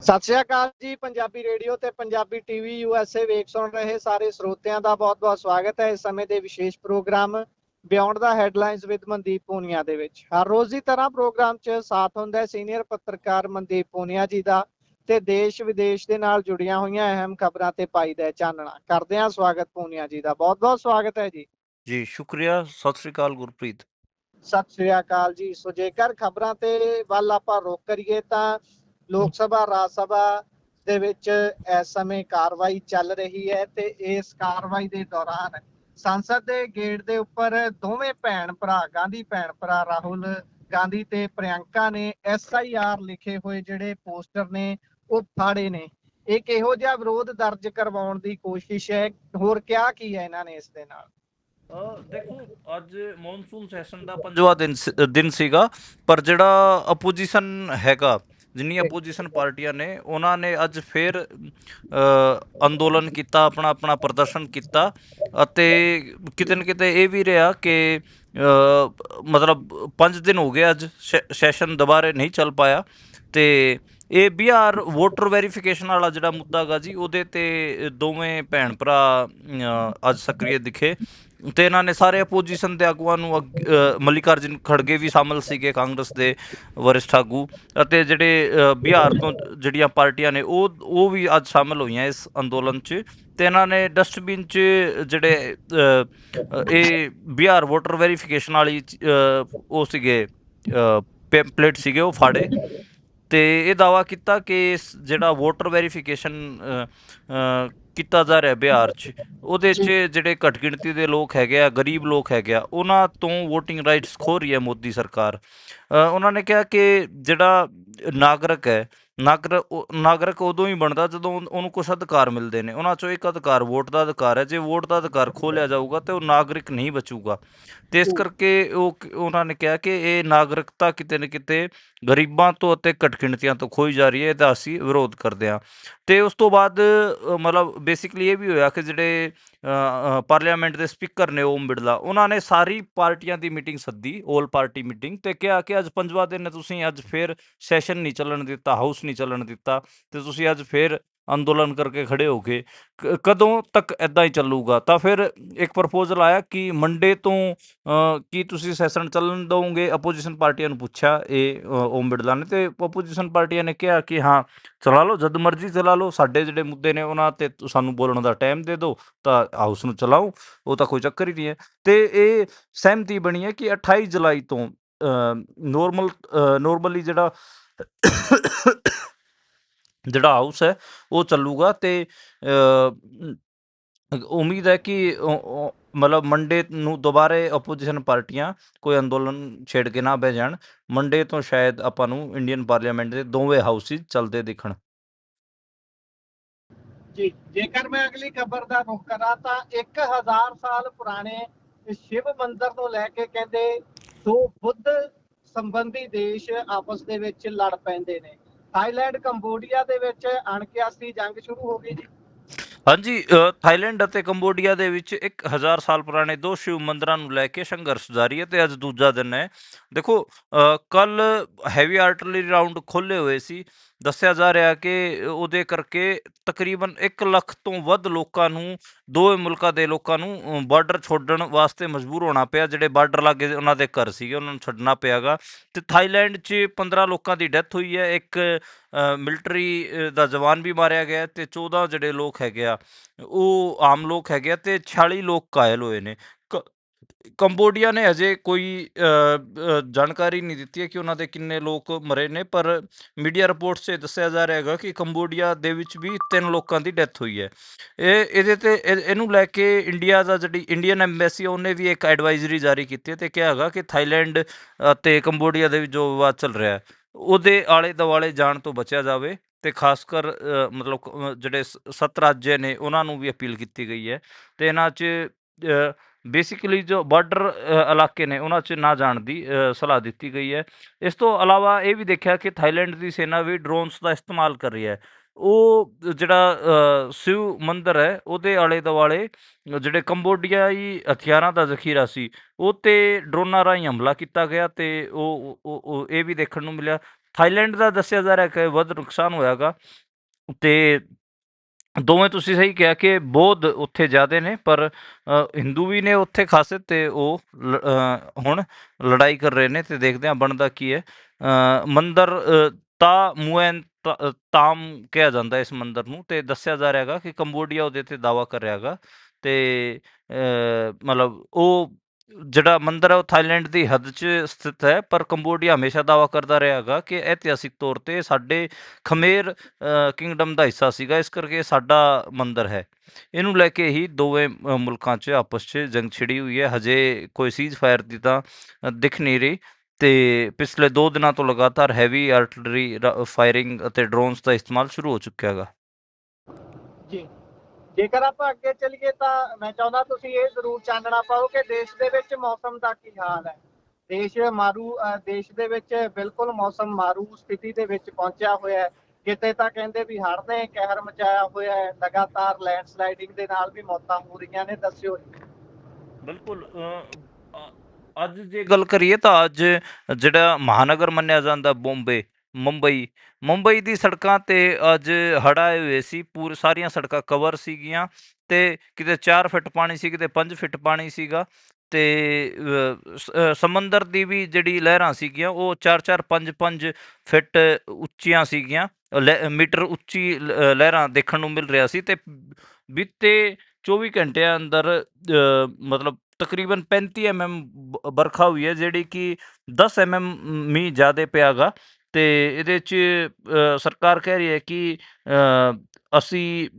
ਸਤਿ ਸ਼੍ਰੀ ਅਕਾਲ ਜੀ। ਪੰਜਾਬੀ ਰੇਡੀਓ ਤੇ ਪੰਜਾਬੀ ਟੀਵੀ USA ਵੇਖ ਸੁਣ ਰਹੇ ਸਾਰੇ ਸਰੋਤਿਆਂ ਦਾ ਬਹੁਤ-ਬਹੁਤ ਸਵਾਗਤ ਹੈ ਇਸ ਸਮੇਂ ਦੇ ਵਿਸ਼ੇਸ਼ programme beyond the headlines with Mandeep Punia ਦੇ ਵਿੱਚ। ਹਰ ਰੋਜ਼ ਦੀ ਤਰ੍ਹਾਂ ਪ੍ਰੋਗਰਾਮ 'ਚ ਸਾਥ ਹੁੰਦਾ ਹੈ ਸੀਨੀਅਰ ਪੱਤਰਕਾਰ ਮਨਦੀਪ ਪੂਨੀਆ ਜੀ ਦਾ ਤੇ ਦੇਸ਼ ਵਿਦੇਸ਼ ਦੇ ਨਾਲ ਜੁੜੀਆਂ ਹੋਈਆਂ ਅਹਿਮ ਖਬਰਾਂ ਤੇ ਪਾਈਦਾ ਹੈ ਚਾਨਣਾ। ਕਰਦੇ ਹਾਂ ਸਵਾਗਤ ਪੂਨੀਆ ਜੀ ਦਾ, ਬਹੁਤ-ਬਹੁਤ ਸਵਾਗਤ ਹੈ ਜੀ। ਜੀ ਸ਼ੁਕਰੀਆ। ਸਤਿ ਸ੍ਰੀ ਅਕਾਲ ਗੁਰਪ੍ਰੀਤ। ਸਤਿ ਸ਼੍ਰੀ ਅਕਾਲ ਜੀ। ਸੋ ਜੇਕਰ ਖਬਰਾਂ ਤੇ ਵੱਲ ਆਪਾਂ ਰੁਖ ਕਰੀਏ ਤਾਂ ਲੋਕ ਸਭਾ ਰਾਜ ਸਭਾ ਦੇ ਵਿੱਚ ਇਸ ਸਮੇਂ ਕਾਰਵਾਈ ਚੱਲ ਰਹੀ ਹੈ ਤੇ ਇਸ ਕਾਰਵਾਈ ਦੇ ਦੌਰਾਨ ਸੰਸਦ ਦੇ ਗੇਟ ਦੇ ਉੱਪਰ ਦੋਵੇਂ ਭੈਣ ਭਰਾ ਗਾਂਧੀ ਭੈਣ ਭਰਾ ਰਾਹੁਲ ਗਾਂਧੀ ਤੇ ਪ੍ਰਿਯੰਕਾ ਨੇ SIR ਲਿਖੇ ਹੋਏ ਜਿਹੜੇ ਪੋਸਟਰ ਨੇ ਉਹ ਫਾੜੇ ਨੇ। ਇਹ ਕਿਹੋ ਜਿਹਾ ਵਿਰੋਧ ਦਰਜ ਕਰਵਾਉਣ ਦੀ ਕੋਸ਼ਿਸ਼ ਹੈ, ਹੋਰ ਕਿਹਾ ਕੀ ਹੈ ਇਹਨਾਂ ਨੇ ਇਸ ਦੇ ਨਾਲ? ਦੇਖੋ, ਅੱਜ ਮੌਨਸੂਨ ਸੈਸ਼ਨ ਦਾ 5ਵਾਂ ਦਿਨ ਸੀਗਾ, ਪਰ ਜਿਹੜਾ ਅਪੋਜੀਸ਼ਨ ਹੈਗਾ, ਜਿੰਨੀਆਂ ਅਪੋਜੀਸ਼ਨ ਪਾਰਟੀਆਂ ਨੇ ਉਹਨਾਂ ਨੇ ਅੱਜ ਫਿਰ ਅੰਦੋਲਨ ਕੀਤਾ, ਆਪਣਾ ਪ੍ਰਦਰਸ਼ਨ ਕੀਤਾ ਅਤੇ ਕਿਤੇ ਨਾ ਕਿਤੇ ਇਹ ਵੀ ਰਿਹਾ ਕਿ ਮਤਲਬ 5 ਦਿਨ ਹੋ ਗਏ ਅੱਜ ਸੈਸ਼ਨ ਦੁਬਾਰੇ ਨਹੀਂ ਚੱਲ ਪਾਇਆ। ਤੇ ਇਹ ਬਿਹਾਰ ਵੋਟਰ ਵੈਰੀਫਿਕੇਸ਼ਨ ਵਾਲਾ ਜਿਹੜਾ ਮੁੱਦਾ ਗਾ ਜੀ, ਉਹਦੇ ਤੇ ਦੋਵੇਂ ਭੈਣ ਭਰਾ ਅੱਜ ਸਕਰੀਏ ਦਿਖੇ ਤੇ ਇਹਨਾਂ ਨੇ ਸਾਰੇ ਅਪੋਜੀਸ਼ਨ ਦੇ ਆਗੂਆਂ ਨੂੰ ਮੱਲਿਕਾਰਜੁਨ ਖੜਗੇ ਵੀ ਸ਼ਾਮਲ ਸੀਗੇ, ਕਾਂਗਰਸ ਦੇ ਵਰਿਸ਼ਠ ਆਗੂ, ਅਤੇ ਜਿਹੜੇ ਬਿਹਾਰ ਤੋਂ ਜਿਹੜੀਆਂ ਪਾਰਟੀਆਂ ਨੇ ਉਹ ਵੀ ਅੱਜ ਸ਼ਾਮਲ ਹੋਈਆਂ ਇਸ ਅੰਦੋਲਨ 'ਚ। ਤੇ ਇਹਨਾਂ ਨੇ ਡਸਟਬਿਨ 'ਚ ਜਿਹੜੇ ਇਹ ਬਿਹਾਰ ਵੋਟਰ ਵੈਰੀਫਿਕੇਸ਼ਨ ਵਾਲੀ ਉਹ ਸੀਗੇ ਪੈਂਪਲੇਟ ਸੀਗੇ, ਉਹ ਫਾੜੇ ਤੇ ਇਹ ਦਾਅਵਾ ਕੀਤਾ ਕਿ ਜਿਹੜਾ ਵੋਟਰ ਵੈਰੀਫਿਕੇਸ਼ਨ ਕੀਤਾ ਜਾ ਰਿਹਾ ਬਿਹਾਰ 'ਚ, ਉਹਦੇ 'ਚ ਜਿਹੜੇ ਘੱਟ ਗਿਣਤੀ ਦੇ ਲੋਕ ਹੈਗੇ ਆ, ਗਰੀਬ ਲੋਕ ਹੈਗੇ ਆ, ਉਹਨਾਂ ਤੋਂ ਵੋਟਿੰਗ ਰਾਈਟਸ ਖੋਹ ਰਹੀ ਹੈ ਮੋਦੀ ਸਰਕਾਰ। ਉਹਨਾਂ ਨੇ ਕਿਹਾ ਕਿ ਜਿਹੜਾ ਨਾਗਰਿਕ ਹੈ, ਨਾਗਰਿਕ ਉਦੋਂ ਹੀ ਬਣਦਾ ਜਦੋਂ ਉਹਨੂੰ ਕੁਛ ਅਧਿਕਾਰ ਮਿਲਦੇ ਨੇ। ਉਹਨਾਂ 'ਚੋਂ ਇੱਕ ਅਧਿਕਾਰ ਵੋਟ ਦਾ ਅਧਿਕਾਰ ਹੈ। ਜੇ ਵੋਟ ਦਾ ਅਧਿਕਾਰ ਖੋਹ ਲਿਆ ਜਾਊਗਾ ਤਾਂ ਉਹ ਨਾਗਰਿਕ ਨਹੀਂ ਬਚੂਗਾ। ਤੇ ਇਸ ਕਰਕੇ ਉਹਨਾਂ ਨੇ ਕਿਹਾ ਕਿ ਇਹ ਨਾਗਰਿਕਤਾ ਕਿਤੇ ਨਾ ਕਿਤੇ ਗਰੀਬਾਂ ਤੋਂ ਅਤੇ ਘੱਟ ਗਿਣਤੀਆਂ ਤੋਂ ਖੋਈ ਜਾ ਰਹੀ ਹੈ, ਇਹਦਾ ਅਸੀਂ ਵਿਰੋਧ ਕਰਦੇ ਹਾਂ। ਤੇ ਉਸ ਤੋਂ ਬਾਅਦ ਮਤਲਬ ਬੇਸਿਕਲੀ ਇਹ ਵੀ ਹੋਇਆ ਕਿ ਜਿਹੜੇ ਪਾਰਲੀਮੈਂਟ ਦੇ ਸਪੀਕਰ ਨੇ ਓਮ ਬਿਰਲਾ, ਉਹਨਾਂ ਨੇ ਸਾਰੀ ਪਾਰਟੀਆਂ ਦੀ ਮੀਟਿੰਗ ਸੱਦੀ, ਓਲ ਪਾਰਟੀ ਮੀਟਿੰਗ, ਤੇ ਕਿਹਾ ਕਿ ਅੱਜ 5ਵਾਂ ਦਿਨ ਹੈ, ਤੁਸੀਂ ਅੱਜ ਫਿਰ ਸੈਸ਼ਨ ਨਹੀਂ ਚੱਲਣ ਦਿੱਤਾ, ਹਾਊਸ ਨਹੀਂ ਚੱਲਣ ਦਿੱਤਾ, ਤੇ ਤੁਸੀਂ ਅੱਜ ਫਿਰ ਅੰਦੋਲਨ ਕਰਕੇ ਖੜੇ ਹੋ ਗਏ। ਕਦੋਂ ਤੱਕ ਇੱਦਾਂ ਹੀ ਚੱਲੂਗਾ? ਤਾਂ ਫਿਰ ਇੱਕ ਪ੍ਰਪੋਜ਼ਲ ਆਇਆ ਕਿ ਮੰਡੇ ਤੋਂ ਕੀ ਤੁਸੀਂ ਸੈਸ਼ਨ ਚੱਲਣ ਦਓਗੇ? ਅਪੋਜੀਸ਼ਨ ਪਾਰਟੀਆਂ ਨੂੰ ਪੁੱਛਿਆ ਇਹ ਓਮ ਬਿਰਲਾ ਨੇ, ਤੇ ਅਪੋਜੀਸ਼ਨ ਪਾਰਟੀਆਂ ਨੇ ਕਿਹਾ ਕਿ ਹਾਂ ਚਲਾ ਲਓ, ਜਦ ਮਰਜ਼ੀ ਚਲਾ ਲਓ, ਸਾਡੇ ਜਿਹੜੇ ਮੁੱਦੇ ਨੇ ਉਹਨਾਂ ਤੇ ਸਾਨੂੰ ਬੋਲਣ ਦਾ ਟਾਈਮ ਦੇ ਦਿਓ ਤਾਂ ਹਾਊਸ ਨੂੰ ਚਲਾਓ, ਉਹ ਤਾਂ ਕੋਈ ਚੱਕਰ ਹੀ ਨਹੀਂ ਹੈ। ਤੇ ਇਹ ਸਹਿਮਤੀ ਬਣੀ ਹੈ ਕਿ 28 ਜੁਲਾਈ ਤੋਂ ਨੋਰਮਲੀ ਜਿਹੜਾ ਹਾਊਸ ਹੈ ਉਹ ਚੱਲੂਗਾ। ਤੇ ਉਮੀਦ ਹੈ ਕਿ ਮਤਲਬ ਮੰਡੇ ਨੂੰ ਦੁਬਾਰੇ ਅਪੋਜੀਸ਼ਨ ਪਾਰਟੀਆਂ ਕੋਈ ਅੰਦੋਲਨ ਛੇੜ ਕੇ ਨਾ ਬਹਿ ਜਾਣ। ਮੰਡੇ ਤੋਂ ਸ਼ਾਇਦ ਆਪਾਂ ਨੂੰ ਇੰਡੀਅਨ ਪਾਰਲੀਮੈਂਟ ਦੇ ਦੋਵੇਂ ਹਾਊਸ ਚੱਲਦੇ ਦਿਖਣ। ਜੀ, ਜੇਕਰ ਮੈਂ ਅਗਲੀ ਖਬਰ ਦਾ ਰੁਖ ਕਰਾਂ ਤਾਂ 1000 ਸਾਲ ਪੁਰਾਣੇ ਸ਼ਿਵ ਮੰਦਿਰ ਨੂੰ ਲੈ ਕੇ ਕਹਿੰਦੇ ਦੋ ਬੁੱਧ ਸੰਬੰਧੀ ਦੇਸ਼ ਆਪਸ ਦੇ ਵਿੱਚ ਲੜ ਪੈਂਦੇ ਨੇ। ਥਾਈਲੈਂਡ ਕੰਬੋਡੀਆ ਦੇ ਵਿੱਚ ਅਣਕਿਆਸੀ ਜੰਗ ਸ਼ੁਰੂ ਹੋ ਗਈ ਜੀ। ਹਾਂਜੀ, ਥਾਈਲੈਂਡ ਅਤੇ ਕੰਬੋਡੀਆ ਦੇ ਵਿੱਚ 1000 ਸਾਲ ਪੁਰਾਣੇ ਦੋ ਸ਼ਿਵ ਮੰਦਿਰਾਂ ਨੂੰ ਲੈ ਕੇ ਸੰਘਰਸ਼ ਜਾਰੀ ਹੈ ਤੇ ਅੱਜ ਦੂਜਾ ਦਿਨ ਹੈ। ਦੇਖੋ, ਕੱਲ ਹੈਵੀ ਆਰਟਲਰੀ ਰਾਊਂਡ ਖੋਲ੍ਹੇ ਹੋਏ ਸੀ। ਦੱਸਿਆ ਜਾ ਰਿਹਾ ਕਿ ਉਹਦੇ ਕਰਕੇ ਤਕਰੀਬਨ 1 ਲੱਖ ਤੋਂ ਵੱਧ ਲੋਕਾਂ ਨੂੰ, ਦੋਵੇਂ ਮੁਲਕਾਂ ਦੇ ਲੋਕਾਂ ਨੂੰ ਬਾਰਡਰ ਛੱਡਣ ਵਾਸਤੇ ਮਜਬੂਰ ਹੋਣਾ ਪਿਆ। ਜਿਹੜੇ ਬਾਰਡਰ ਲਾਗੇ ਉਹਨਾਂ ਦੇ ਘਰ ਸੀਗੇ ਉਹਨਾਂ ਨੂੰ ਛੱਡਣਾ ਪਿਆ ਗਾ। ਤੇ ਥਾਈਲੈਂਡ 'ਚ 15 ਲੋਕਾਂ ਦੀ ਡੈਥ ਹੋਈ ਹੈ, ਇੱਕ ਮਿਲਟਰੀ ਦਾ ਜਵਾਨ ਵੀ ਮਾਰਿਆ ਗਿਆ, ਤੇ 14 ਜਿਹੜੇ ਲੋਕ ਹੈਗੇ ਆ ਉਹ ਆਮ ਲੋਕ ਹੈਗੇ ਆ, ਤੇ 46 ਲੋਕ ਘਾਇਲ ਹੋਏ ਨੇ। ਕੰਬੋਡੀਆ ਨੇ ਅਜੇ ਕੋਈ ਜਾਣਕਾਰੀ ਨਹੀਂ ਦਿੱਤੀ ਹੈ ਕਿ ਉਹਨਾਂ ਦੇ ਕਿੰਨੇ ਲੋਕ ਮਰੇ ਨੇ, ਪਰ ਮੀਡੀਆ ਰਿਪੋਰਟਸ 'ਚ ਦੱਸਿਆ ਜਾ ਰਿਹਾ ਹੈਗਾ ਕਿ ਕੰਬੋਡੀਆ ਦੇ ਵਿੱਚ ਵੀ 3 ਲੋਕਾਂ ਦੀ ਡੈਥ ਹੋਈ ਹੈ। ਇਹਨੂੰ ਲੈ ਕੇ ਇੰਡੀਆ ਦਾ ਜਿਹੜੀ ਇੰਡੀਅਨ ਐਮਬੈਸੀ ਉਹਨੇ ਵੀ ਇੱਕ ਐਡਵਾਈਜ਼ਰੀ ਜਾਰੀ ਕੀਤੀ ਹੈ ਤੇ ਕਿਹਾ ਹੈਗਾ ਕਿ ਥਾਈਲੈਂਡ ਅਤੇ ਕੰਬੋਡੀਆ ਦੇ ਵਿੱਚ ਜੋ ਵਿਵਾਦ ਚੱਲ ਰਿਹਾ ਉਹਦੇ ਆਲੇ ਦੁਆਲੇ ਜਾਣ ਤੋਂ ਬਚਿਆ ਜਾਵੇ। ਤੇ ਖਾਸ ਕਰ ਮਤਲਬ ਜਿਹੜੇ 7 ਰਾਜ ਨੇ ਉਹਨਾਂ ਨੂੰ ਵੀ ਅਪੀਲ ਕੀਤੀ ਗਈ ਹੈ। ਤੇ ਇਹਨਾਂ 'ਚ ਬੇਸਿਕਲੀ ਜੋ ਬਾਰਡਰ ਇਲਾਕੇ ਨੇ ਉਹਨਾਂ 'ਚ ਨਾ ਜਾਣ ਦੀ ਸਲਾਹ ਦਿੱਤੀ ਗਈ ਹੈ। ਇਸ ਤੋਂ ਇਲਾਵਾ ਇਹ ਵੀ ਦੇਖਿਆ ਕਿ ਥਾਈਲੈਂਡ ਦੀ ਸੈਨਾ ਵੀ ਡਰੋਨਸ ਦਾ ਇਸਤੇਮਾਲ ਕਰ ਰਹੀ ਹੈ। ਉਹ ਜਿਹੜਾ ਸ਼ਿਵ ਮੰਦਿਰ ਹੈ ਉਹਦੇ ਆਲੇ ਦੁਆਲੇ ਜਿਹੜੇ ਕੰਬੋਡੀਆਈ ਹਥਿਆਰਾਂ ਦਾ ਜ਼ਖੀਰਾ ਸੀ ਉਹ 'ਤੇ ਡਰੋਨਾਂ ਰਾਹੀਂ ਹਮਲਾ ਕੀਤਾ ਗਿਆ, ਤੇ ਉਹ ਇਹ ਵੀ ਦੇਖਣ ਨੂੰ ਮਿਲਿਆ ਥਾਈਲੈਂਡ ਦਾ ਦੱਸਿਆ ਜਾ ਰਿਹਾ ਕਿ ਵੱਧ ਨੁਕਸਾਨ ਹੋਇਆਗਾ ਤੇ ਦੋਵੇਂ ਤੁਸੀਂ ਸਹੀ ਕਿਹਾ ਕਿ ਬੌਧ ਉੱਥੇ ਜ਼ਿਆਦੇ ਨੇ, ਪਰ ਹਿੰਦੂ ਵੀ ਨੇ ਉੱਥੇ ਖਾਸੇ ਤੇ ਉਹ ਹੁਣ ਲੜਾਈ ਕਰ ਰਹੇ ਨੇ ਤੇ ਦੇਖਦੇ ਹਾਂ ਬਣਦਾ ਕੀ ਹੈ। ਮੰਦਰ ਤਾ ਮੂਐਨ ਤਾਮ ਕਿਹਾ ਜਾਂਦਾ ਇਸ ਮੰਦਰ ਨੂੰ, ਤੇ ਦੱਸਿਆ ਜਾ ਰਿਹਾ ਹੈਗਾ ਕਿ ਕੰਬੋਡੀਆ ਉਹਦੇ ਤੇ ਦਾਅਵਾ ਕਰ ਰਿਹਾ ਹੈਗਾ ਤੇ ਮਤਲਬ ਉਹ ਜਿਹੜਾ ਮੰਦਰ ਹੈ ਉਹ ਥਾਈਲੈਂਡ ਦੀ ਹੱਦ 'ਚ ਸਥਿਤ ਹੈ, ਪਰ ਕੰਬੋਡੀਆ ਹਮੇਸ਼ਾ ਦਾਅਵਾ ਕਰਦਾ ਰਿਹਾ ਹੈਗਾ ਕਿ ਇਤਿਹਾਸਿਕ ਤੌਰ ਤੇ ਸਾਡੇ ਖਮੇਰ ਕਿੰਗਡਮ ਦਾ ਹਿੱਸਾ ਸੀਗਾ, ਇਸ ਕਰਕੇ ਇਹ ਸਾਡਾ ਮੰਦਰ ਹੈ। ਇਹਨੂੰ ਲੈ ਕੇ ਹੀ ਦੋਵੇਂ ਮੁਲਕਾਂ 'ਚ ਆਪਸ 'ਚ ਜੰਗ ਛਿੜੀ ਹੋਈ ਹੈ। ਹਜੇ ਕੋਈ ਸੀਜ਼ ਫਾਇਰ ਦੀ ਤਾਂ ਦਿਖ ਨਹੀਂ ਰਹੀ ਤੇ ਪਿਛਲੇ 2 ਦਿਨਾਂ ਤੋਂ ਲਗਾਤਾਰ ਹੈਵੀ ਆਰਟਲਰੀ ਫਾਇਰਿੰਗ ਅਤੇ ਡਰੋਨਸ ਦਾ ਇਸਤੇਮਾਲ ਸ਼ੁਰੂ ਹੋ ਚੁੱਕਿਆ ਹੈਗਾ। ਜੀ, ਜੇਕਰ ਆਪਾਂ ਅੱਗੇ ਚੱਲੀਏ ਤਾਂ ਮੈਂ ਚਾਹੁੰਦਾ ਤੁਸੀਂ ਇਹ ਜ਼ਰੂਰ ਚਾਨਣਾ ਪਾਓ ਕਿ ਦੇਸ਼ ਦੇ ਵਿੱਚ ਮੌਸਮ ਦਾ ਕੀ ਹਾਲ ਹੈ। ਦੇਸ਼ ਦੇ ਵਿੱਚ ਬਿਲਕੁਲ ਮੌਸਮ ਮਾਰੂ ਸਥਿਤੀ ਦੇ ਵਿੱਚ ਪਹੁੰਚਿਆ ਹੋਇਆ ਹੈ। ਕਿਤੇ ਤਾਂ ਕਹਿੰਦੇ ਵੀ ਹੜ੍ਹ ਨੇ ਕਹਿਰ ਮਚਾਇਆ ਹੋਇਆ ਹੈ, ਲਗਾਤਾਰ ਲੈਂਡਸਲਾਈਡਿੰਗ ਦੇ ਨਾਲ ਵੀ ਮੌਤਾਂ ਹੋ ਰਹੀਆਂ ਨੇ। ਦੱਸਿਓ। ਬਿਲਕੁਲ ਅੱਜ ਜੇ ਗੱਲ ਕਰੀਏ ਤਾਂ ਅੱਜ ਜਿਹੜਾ ਮਹਾਨਗਰ ਮੰਨਿਆ ਜਾਂਦਾ ਮੁੰਬਈ ਦੀ ਸੜਕਾਂ ਤੇ ਅੱਜ ਹੜ੍ਹ ਆਏ ਹੋਏ ਸੀ। ਸਾਰੀਆਂ ਸੜਕਾਂ ਕਵਰ ਸੀਗੀਆਂ ਤੇ ਕਿਤੇ 4 ਫੁੱਟ ਪਾਣੀ ਸੀ, ਕਿਤੇ 5 ਫੁੱਟ ਪਾਣੀ ਸੀਗਾ ਤੇ ਸਮੁੰਦਰ ਦੀ ਵੀ ਜਿਹੜੀ ਲਹਿਰਾਂ ਸੀਗੀਆਂ ਉਹ 4-4 5-5 ਫੁੱਟ ਉੱਚੀਆਂ ਸੀਗੀਆਂ, ਮੀਟਰ ਉੱਚੀ ਲਹਿਰਾਂ ਦੇਖਣ ਨੂੰ ਮਿਲ ਰਿਹਾ ਸੀ। ਤੇ ਬੀਤੇ 24 ਘੰਟਿਆਂ ਅੰਦਰ ਮਤਲਬ ਤਕਰੀਬਨ 35 ਵਰਖਾ ਹੋਈ ਹੈ, ਜਿਹੜੀ ਕਿ 10 ਮੀਂਹ ਜ਼ਿਆਦਾ ਪਿਆ ਗਾ ਤੇ ਇਹਦੇ 'ਚ ਸਰਕਾਰ ਕਹਿ ਰਹੀ ਹੈ ਕਿ ਅਸੀਂ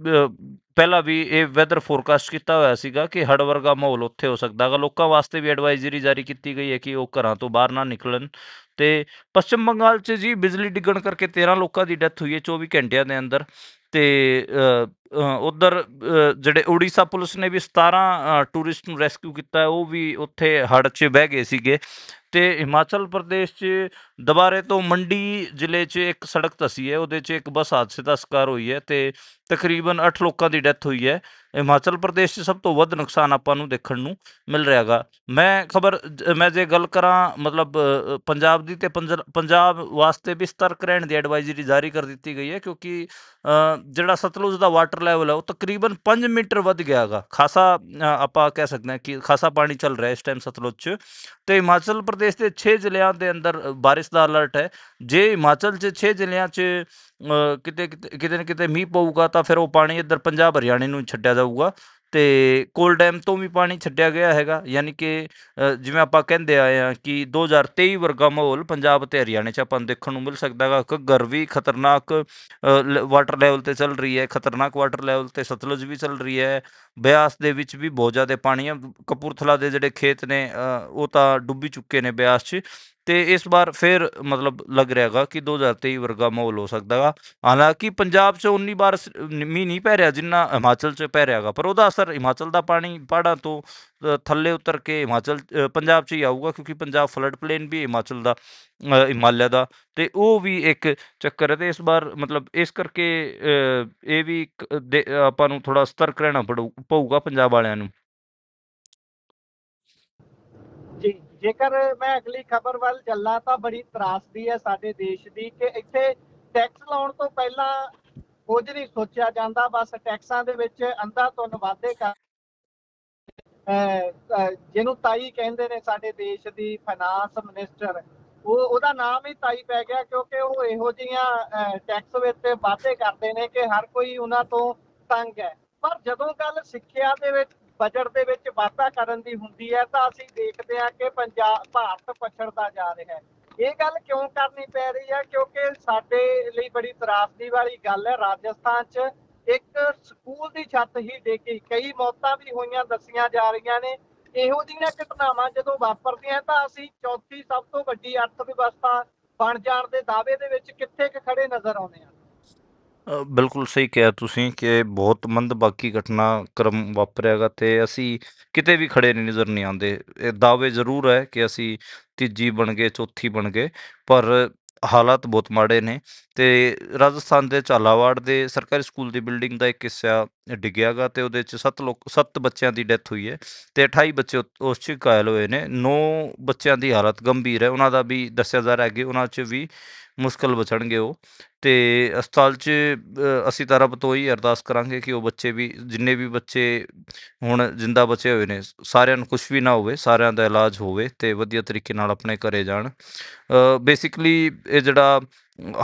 ਪਹਿਲਾਂ ਵੀ ਇਹ ਵੈਦਰ ਫੋਰਕਾਸਟ ਕੀਤਾ ਹੋਇਆ ਸੀਗਾ ਕਿ ਹੜ੍ਹ ਵਰਗਾ ਮਾਹੌਲ ਉੱਥੇ ਹੋ ਸਕਦਾ ਗਾ। ਲੋਕਾਂ ਵਾਸਤੇ ਵੀ ਐਡਵਾਈਜ਼ਰੀ ਜਾਰੀ ਕੀਤੀ ਗਈ ਹੈ ਕਿ ਉਹ ਘਰਾਂ ਤੋਂ ਬਾਹਰ ਨਾ ਨਿਕਲਣ। ਤੇ ਪੱਛਮ ਬੰਗਾਲ 'ਚ ਜੀ ਬਿਜਲੀ ਡਿੱਗਣ ਕਰਕੇ 13 ਲੋਕਾਂ ਦੀ ਡੈਥ ਹੋਈ ਹੈ 24 ਘੰਟਿਆਂ ਦੇ ਅੰਦਰ। ਤੇ ਉੱਧਰ ਜਿਹੜੇ ਉੜੀਸਾ ਪੁਲਿਸ ਨੇ ਵੀ 17 ਟੂਰਿਸਟ ਨੂੰ ਰੈਸਕਿਊ ਕੀਤਾ, ਉਹ ਵੀ ਉੱਥੇ ਹੜ੍ਹ 'ਚ ਬਹਿ ਗਏ ਸੀਗੇ। ਤੇ ਹਿਮਾਚਲ ਪ੍ਰਦੇਸ਼ 'ਚ ਦੁਬਾਰੇ ਤੋਂ ਮੰਡੀ ਜ਼ਿਲ੍ਹੇ 'ਚ ਇੱਕ ਸੜਕ ਧੱਸੀ ਹੈ, ਉਹਦੇ 'ਚ ਇੱਕ ਬੱਸ ਹਾਦਸੇ ਦਾ ਸ਼ਿਕਾਰ ਹੋਈ ਹੈ ਤੇ ਤਕਰੀਬਨ 8 ਲੋਕਾਂ ਦੀ ਡੈਥ ਹੋਈ ਹੈ। ਹਿਮਾਚਲ ਪ੍ਰਦੇਸ਼ 'ਚ ਸਭ ਤੋਂ ਵੱਧ ਨੁਕਸਾਨ ਆਪਾਂ ਨੂੰ ਦੇਖਣ ਨੂੰ ਮਿਲ ਰਿਹਾ ਗਾ। ਮੈਂ ਜੇ ਗੱਲ ਕਰਾਂ ਮਤਲਬ ਪੰਜਾਬ ਦੀ, ਤੇ ਪੰਜਾਬ ਵਾਸਤੇ ਵੀ ਸਤਰਕ ਰਹਿਣ ਦੀ ਐਡਵਾਈਜ਼ਰੀ ਜਾਰੀ ਕਰ ਦਿੱਤੀ ਗਈ ਹੈ, ਕਿਉਂਕਿ ਜਿਹੜਾ ਸਤਲੁਜ ਦਾ ਵਾਟਰ ਲੈਵਲ ਹੈ ਉਹ ਤਕਰੀਬਨ 5 ਮੀਟਰ ਵੱਧ ਗਿਆ ਗਾ। ਖਾਸਾ ਆਪਾਂ ਕਹਿ ਸਕਦੇ ਹਾਂ ਕਿ ਖਾਸਾ ਪਾਣੀ ਚੱਲ ਰਿਹਾ ਇਸ ਟਾਈਮ ਸਤਲੁਜ 'ਚ। ਤੇ ਹਿਮਾਚਲ ਪ੍ਰਦੇਸ਼ ਦੇ 6 ਜ਼ਿਲ੍ਹਿਆਂ ਦੇ ਅੰਦਰ ਬਾਰਿਸ਼ ਦਾ ਅਲਰਟ ਹੈ। ਜੇ ਹਿਮਾਚਲ 'ਚ 6 ਜ਼ਿਲ੍ਹਿਆਂ 'ਚ ਕਿਤੇ ਨਾ ਕਿਤੇ ਮੀਂਹ ਪਊਗਾ ਤਾਂ ਫਿਰ ਉਹ ਪਾਣੀ ਇੱਧਰ ਪੰਜਾਬ ਹਰਿਆਣੇ ਨੂੰ ਛੱਡਿਆ ਜਾਊਗਾ ਤੇ ਕੋਲ ਡੈਮ ਤੋਂ ਵੀ ਪਾਣੀ ਛੱਡਿਆ ਗਿਆ ਹੈਗਾ। ਯਾਨੀ ਕਿ ਜਿਵੇਂ ਆਪਾਂ ਕਹਿੰਦੇ ਆਏ ਹਾਂ ਕਿ 2023 ਵਰਗਾ ਮਾਹੌਲ ਪੰਜਾਬ ਤੇ ਹਰਿਆਣੇ 'ਚ ਆਪਾਂ ਨੂੰ ਦੇਖਣ ਨੂੰ ਮਿਲ ਸਕਦਾ ਗਾ। ਘੱਗਰ ਵੀ ਖਤਰਨਾਕ ਵਾਟਰ ਲੈਵਲ ਤੇ ਚੱਲ ਰਹੀ ਹੈ, ਖਤਰਨਾਕ ਵਾਟਰ ਲੈਵਲ ਤੇ ਸਤਲੁਜ ਵੀ ਚੱਲ ਰਹੀ ਹੈ। ਬਿਆਸ ਦੇ ਵਿੱਚ ਵੀ ਬਹੁਤ ਜ਼ਿਆਦਾ ਪਾਣੀ ਹੈ। ਕਪੂਰਥਲਾ ਦੇ ਜਿਹੜੇ ਖੇਤ ਨੇ ਉਹ ਤਾਂ ਡੁੱਬੀ ਚੁੱਕੇ ਨੇ ਬਿਆਸ 'ਚ। ਤੇ ਇਸ ਵਾਰ ਫਿਰ ਮਤਲਬ ਲੱਗ ਰਿਹਾ ਗਾ ਕਿ 2023 ਵਰਗਾ ਮਾਹੌਲ ਹੋ ਸਕਦਾ ਗਾ। ਹਾਲਾਂਕਿ ਪੰਜਾਬ 'ਚ ਉਨੀ ਬਾਰ ਮੀਂਹ ਨਹੀਂ ਪੈ ਰਿਹਾ ਜਿੰਨਾ ਹਿਮਾਚਲ 'ਚ ਪੈ ਰਿਹਾ ਗਾ, ਪਰ ਉਹਦਾ ਅਸਰ ਹਿਮਾਚਲ ਦਾ ਪਾਣੀ ਪਹਾੜਾਂ ਤੋਂ ਥੱਲੇ ਉਤਰ ਕੇ ਪੰਜਾਬ 'ਚ ਹੀ ਆਊਗਾ, ਕਿਉਂਕਿ ਪੰਜਾਬ ਫਲੱਡ ਪਲੇਨ ਵੀ ਹਿਮਾਚਲ ਦਾ, ਹਿਮਾਲਿਆ ਦਾ, ਤੇ ਉਹ ਵੀ ਇੱਕ ਚੱਕਰ ਹੈ। ਤੇ ਇਸ ਵਾਰ ਮਤਲਬ ਇਸ ਕਰਕੇ ਇਹ ਵੀ ਆਪਾਂ ਨੂੰ ਥੋੜਾ ਸਤਰਕ ਰਹਿਣਾ ਪਊਗਾ ਪੰਜਾਬ ਵਾਲਿਆਂ ਨੂੰ। ਜੀ, ਜੇਕਰ ਮੈਂ ਅਗਲੀ ਖਬਰ ਵੱਲ ਚੱਲਾਂ ਤਾਂ ਬੜੀ ਤਰਾਸਦੀ ਹੈ ਸਾਡੇ ਦੇਸ਼ ਦੀ ਕਿ ਇੱਥੇ ਟੈਕਸ ਲਾਉਣ ਤੋਂ ਪਹਿਲਾਂ ਕੁਝ ਨਹੀਂ ਸੋਚਿਆ ਜਾਂਦਾ, ਬਸ ਟੈਕਸਾਂ ਦੇ ਵਿੱਚ ਅੰਧਾਧੁੰਨ ਵਾਧੇ ਕਰ ਜਿਹਨੂੰ ਤਾਈ ਕਹਿੰਦੇ ਨੇ ਸਾਡੇ ਦੇਸ਼ ਦੀ ਫਾਈਨਾਂਸ ਮਿਨਿਸਟਰ, ਉਹਦਾ ਨਾਮ ਹੀ ਤਾਈ ਪੈ ਗਿਆ ਕਿਉਂਕਿ ਉਹ ਇਹੋ ਜਿਹੀਆਂ ਟੈਕਸ ਵਿੱਚ ਵਾਧੇ ਕਰਦੇ ਨੇ ਕਿ ਹਰ ਕੋਈ ਉਹਨਾਂ ਤੋਂ ਤੰਗ ਹੈ। ਪਰ ਜਦੋਂ ਗੱਲ ਸਿੱਖਿਆ ਦੇ ਵਿੱਚ ਬਜਟ ਦੇ ਵਿੱਚ ਵਾਧਾ ਕਰਨ ਦੀ ਹੁੰਦੀ ਹੈ ਤਾਂ ਅਸੀਂ ਦੇਖਦੇ ਹਾਂ ਕਿ ਭਾਰਤ ਪਛੜਦਾ ਜਾ ਰਿਹਾ ਹੈ। ਇਹ ਗੱਲ ਕਿਉਂ ਕਰਨੀ ਪੈ ਰਹੀ ਹੈ? ਕਿਉਂਕਿ ਸਾਡੇ ਲਈ ਬੜੀ ਤਰਾਸਦੀ ਵਾਲੀ ਗੱਲ ਹੈ, ਰਾਜਸਥਾਨ 'ਚ ਇੱਕ ਸਕੂਲ ਦੀ ਛੱਤ ਹੀ ਡਿੱਗੀ, ਕਈ ਮੌਤਾਂ ਵੀ ਹੋਈਆਂ ਦੱਸੀਆਂ ਜਾ ਰਹੀਆਂ ਨੇ। ਇਹੋ ਜਿਹੀਆਂ ਘਟਨਾਵਾਂ ਜਦੋਂ ਵਾਪਰਦੀਆਂ ਤਾਂ ਅਸੀਂ ਚੌਥੀ ਸਭ ਤੋਂ ਵੱਡੀ ਅਰਥ ਵਿਵਸਥਾ ਬਣ ਜਾਣ ਦੇ ਦਾਅਵੇ ਦੇ ਵਿੱਚ ਕਿੱਥੇ ਖੜੇ ਨਜ਼ਰ ਆਉਂਦੇ ਆ। ਬਿਲਕੁਲ ਸਹੀ ਕਿਹਾ ਤੁਸੀਂ ਕਿ ਬਹੁਤ ਮੰਦਭਾਗੀ ਘਟਨਾਕ੍ਰਮ ਵਾਪਰਿਆ ਗਾ ਤੇ ਅਸੀਂ ਕਿਤੇ ਵੀ ਖੜੇ ਨਜ਼ਰ ਨਹੀਂ ਆਉਂਦੇ। ਇਹ ਦਾਅਵੇ ਜ਼ਰੂਰ ਹੈ ਕਿ ਅਸੀਂ ਤੀਜੀ ਬਣ ਗਏ, ਚੌਥੀ ਬਣ ਗਏ, ਪਰ ਹਾਲਾਤ ਬਹੁਤ ਮਾੜੇ ਨੇ। ਤੇ ਰਾਜਸਥਾਨ ਦੇ ਝਾਲਾਵਾੜ ਦੇ ਸਰਕਾਰੀ ਸਕੂਲ ਦੀ ਬਿਲਡਿੰਗ ਦਾ ਇੱਕ ਹਿੱਸਾ ਡਿੱਗਿਆ ਗਾ ਤੇ ਉਹਦੇ 'ਚ 7 ਬੱਚਿਆਂ ਦੀ ਡੈਥ ਹੋਈ ਹੈ ਤੇ 28 ਬੱਚੇ ਉਸ 'ਚ ਘਾਇਲ ਹੋਏ ਨੇ। 9 ਬੱਚਿਆਂ ਦੀ ਹਾਲਤ ਗੰਭੀਰ ਹੈ, ਉਹਨਾਂ ਦਾ ਵੀ ਦੱਸਿਆ ਜਾ ਰਿਹਾ ਹੈ ਕਿ ਉਹਨਾਂ 'ਚ ਵੀ ਮੁਸ਼ਕਲ ਬਚਣਗੇ ਉਹ। ਤੇ ਹਸਪਤਾਲ 'ਚ ਅਸੀਂ ਤਾਂ ਰੱਬ ਤੋਂ ਇਹੀ ਅਰਦਾਸ ਕਰਾਂਗੇ ਕਿ ਉਹ ਬੱਚੇ ਵੀ, ਜਿੰਨੇ ਵੀ ਬੱਚੇ ਹੁਣ ਜ਼ਿੰਦਾ ਬਚੇ ਹੋਏ ਨੇ, ਸਾਰਿਆਂ ਨੂੰ ਕੁਛ ਵੀ ਨਾ ਹੋਵੇ, ਸਾਰਿਆਂ ਦਾ ਇਲਾਜ ਹੋਵੇ ਤੇ ਵਧੀਆ ਤਰੀਕੇ ਨਾਲ ਆਪਣੇ ਘਰੇ ਜਾਣ। ਬੇਸਿਕਲੀ ਇਹ ਜਿਹੜਾ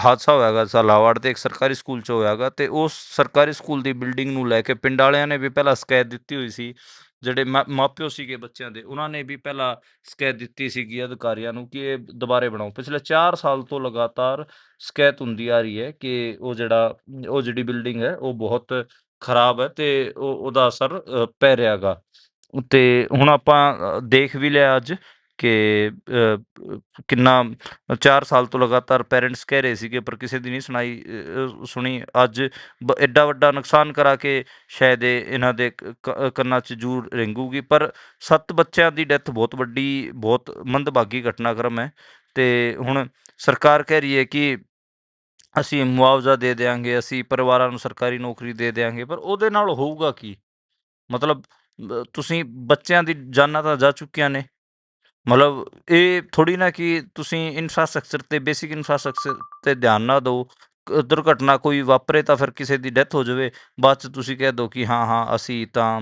ਹਾਦਸਾ ਹੋਇਆ ਗਾ ਝਾਲਾਵਾੜ ਦੇ ਇੱਕ ਸਰਕਾਰੀ ਸਕੂਲ 'ਚ ਹੋਇਆ ਗਾ, ਤੇ ਉਸ ਸਰਕਾਰੀ ਸਕੂਲ ਦੀ ਬਿਲਡਿੰਗ ਨੂੰ ਲੈ ਕੇ ਪਿੰਡ ਵਾਲਿਆਂ ਨੇ ਵੀ ਪਹਿਲਾਂ ਸ਼ਿਕਾਇਤ ਦਿੱਤੀ ਹੋਈ ਸੀ। ਜਿਹੜੇ ਮਾਪਿਓ ਸੀਗੇ ਬੱਚਿਆਂ ਦੇ, ਉਹਨਾਂ ਨੇ ਵੀ ਪਹਿਲਾਂ ਸ਼ਿਕਾਇਤ ਦਿੱਤੀ ਸੀਗੀ ਅਧਿਕਾਰੀਆਂ ਨੂੰ ਕਿ ਇਹ ਦੁਬਾਰੇ ਬਣਾਓ। ਪਿਛਲੇ 4 ਸਾਲ ਤੋਂ ਲਗਾਤਾਰ ਸ਼ਿਕਾਇਤ ਹੁੰਦੀ ਆ ਰਹੀ ਹੈ ਕਿ ਉਹ ਜਿਹੜੀ ਬਿਲਡਿੰਗ ਹੈ ਉਹ ਬਹੁਤ ਖਰਾਬ ਹੈ ਤੇ ਉਹਦਾ ਅਸਰ ਪੈ ਰਿਹਾ ਗਾ। ਤੇ ਹੁਣ ਆਪਾਂ ਦੇਖ ਵੀ ਲਿਆ ਅੱਜ ਕਿ ਕਿੰਨਾ 4 ਸਾਲ ਤੋਂ ਲਗਾਤਾਰ ਪੈਰੈਂਟਸ ਕਹਿ ਰਹੇ ਸੀਗੇ, ਪਰ ਕਿਸੇ ਦੀ ਨਹੀਂ ਸੁਣੀ। ਅੱਜ ਐਡਾ ਵੱਡਾ ਨੁਕਸਾਨ ਕਰਾ ਕੇ ਸ਼ਾਇਦ ਇਹਨਾਂ ਦੇ ਕੰਨਾਂ 'ਚ ਜੂੰ ਰਿੰਗੂਗੀ। ਪਰ 7 ਬੱਚਿਆਂ ਦੀ ਡੈਥ ਬਹੁਤ ਵੱਡੀ, ਬਹੁਤ ਮੰਦਭਾਗੀ ਘਟਨਾਕ੍ਰਮ ਹੈ। ਤੇ ਹੁਣ ਸਰਕਾਰ ਕਹਿ ਰਹੀ ਹੈ ਕਿ ਅਸੀਂ ਮੁਆਵਜ਼ਾ ਦੇ ਦਿਆਂਗੇ, ਅਸੀਂ ਪਰਿਵਾਰਾਂ ਨੂੰ ਸਰਕਾਰੀ ਨੌਕਰੀ ਦੇ ਦਿਆਂਗੇ, ਪਰ ਉਹਦੇ ਨਾਲ ਹੋਊਗਾ ਕੀ? ਮਤਲਬ ਤੁਸੀਂ ਬੱਚਿਆਂ ਦੀ ਜਾਨਾਂ ਤਾਂ ਜਾ ਚੁੱਕੀਆਂ ਨੇ। ਮਤਲਬ ਇਹ ਥੋੜ੍ਹੀ ਨਾ ਕਿ ਤੁਸੀਂ ਇਨਫਰਾਸਟਰਕਚਰ 'ਤੇ, ਬੇਸਿਕ ਇਨਫਰਾਸਟਰਕਚਰ 'ਤੇ ਧਿਆਨ ਨਾ ਦਿਓ, ਦੁਰਘਟਨਾ ਕੋਈ ਵਾਪਰੇ ਤਾਂ ਫਿਰ ਕਿਸੇ ਦੀ ਡੈਥ ਹੋ ਜਾਵੇ, ਬਾਅਦ 'ਚ ਤੁਸੀਂ ਕਹਿ ਦਿਓ ਕਿ ਹਾਂ ਅਸੀਂ ਤਾਂ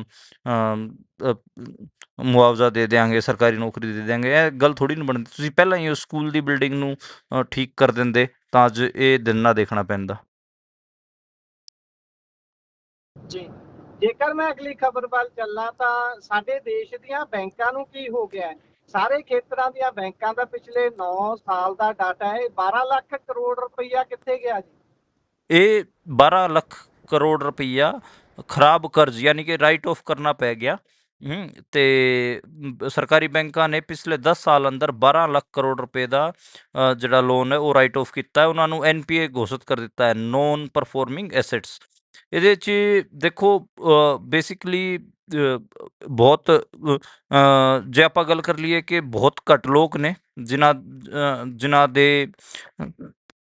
ਮੁਆਵਜ਼ਾ ਦੇ ਦਿਆਂਗੇ, ਸਰਕਾਰੀ ਨੌਕਰੀ ਦੇ ਦਿਆਂਗੇ। ਇਹ ਗੱਲ ਥੋੜ੍ਹੀ ਨਾ ਬਣਦੀ। ਤੁਸੀਂ ਪਹਿਲਾਂ ਹੀ ਉਸ ਸਕੂਲ ਦੀ ਬਿਲਡਿੰਗ ਨੂੰ ਠੀਕ ਕਰ ਦਿੰਦੇ ਤਾਂ ਅੱਜ ਇਹ ਦਿਨ ਨਾ ਦੇਖਣਾ ਪੈਂਦਾ। ਜੀ, ਜੇਕਰ ਮੈਂ ਅਗਲੀ ਖਬਰ ਵੱਲ ਚੱਲਾਂ ਤਾਂ ਸਾਡੇ ਦੇਸ਼ ਦੀਆਂ ਬੈਂਕਾਂ ਨੂੰ ਕੀ ਹੋ ਗਿਆ ਹੈ। ਸਾਰੇ ਖੇਤਰਾਂ ਦੀਆਂ ਬੈਂਕਾਂ ਦਾ ਪਿਛਲੇ 9 ਸਾਲ ਦਾ ਡਾਟਾ ਹੈ, 12 ਲੱਖ ਕਰੋੜ ਰੁਪਈਆ ਕਿੱਥੇ ਗਿਆ ਜੀ? ਇਹ 12 ਲੱਖ ਕਰੋੜ ਰੁਪਈਆ ਖਰਾਬ ਕਰਜ਼, ਯਾਨੀ ਕਿ ਰਾਈਟ ਆਫ ਕਰਨਾ ਪੈ ਗਿਆ। ਤੇ ਸਰਕਾਰੀ ਬੈਂਕਾਂ ਨੇ ਪਿਛਲੇ 10 ਸਾਲ ਅੰਦਰ 12 ਲੱਖ ਕਰੋੜ ਰੁਪਏ ਦਾ ਜਿਹੜਾ ਲੋਨ ਹੈ ਉਹ ਰਾਈਟ ਆਫ ਕੀਤਾ ਹੈ। ਉਹਨਾਂ ਨੂੰ NPA ਘੋਸ਼ਿਤ ਕਰ ਦਿੱਤਾ ਹੈ, ਨੋਨ ਪਰਫੋਰਮਿੰਗ ਐਸੈਟਸ। ਇਹਦੇ 'ਚ ਦੇਖੋ ਬੇਸਿਕਲੀ ਬਹੁਤ ਜੇ ਆਪਾਂ ਗੱਲ ਕਰ ਲਈਏ ਕਿ ਬਹੁਤ ਘੱਟ ਲੋਕ ਨੇ ਜਿਨ੍ਹਾਂ ਦੇ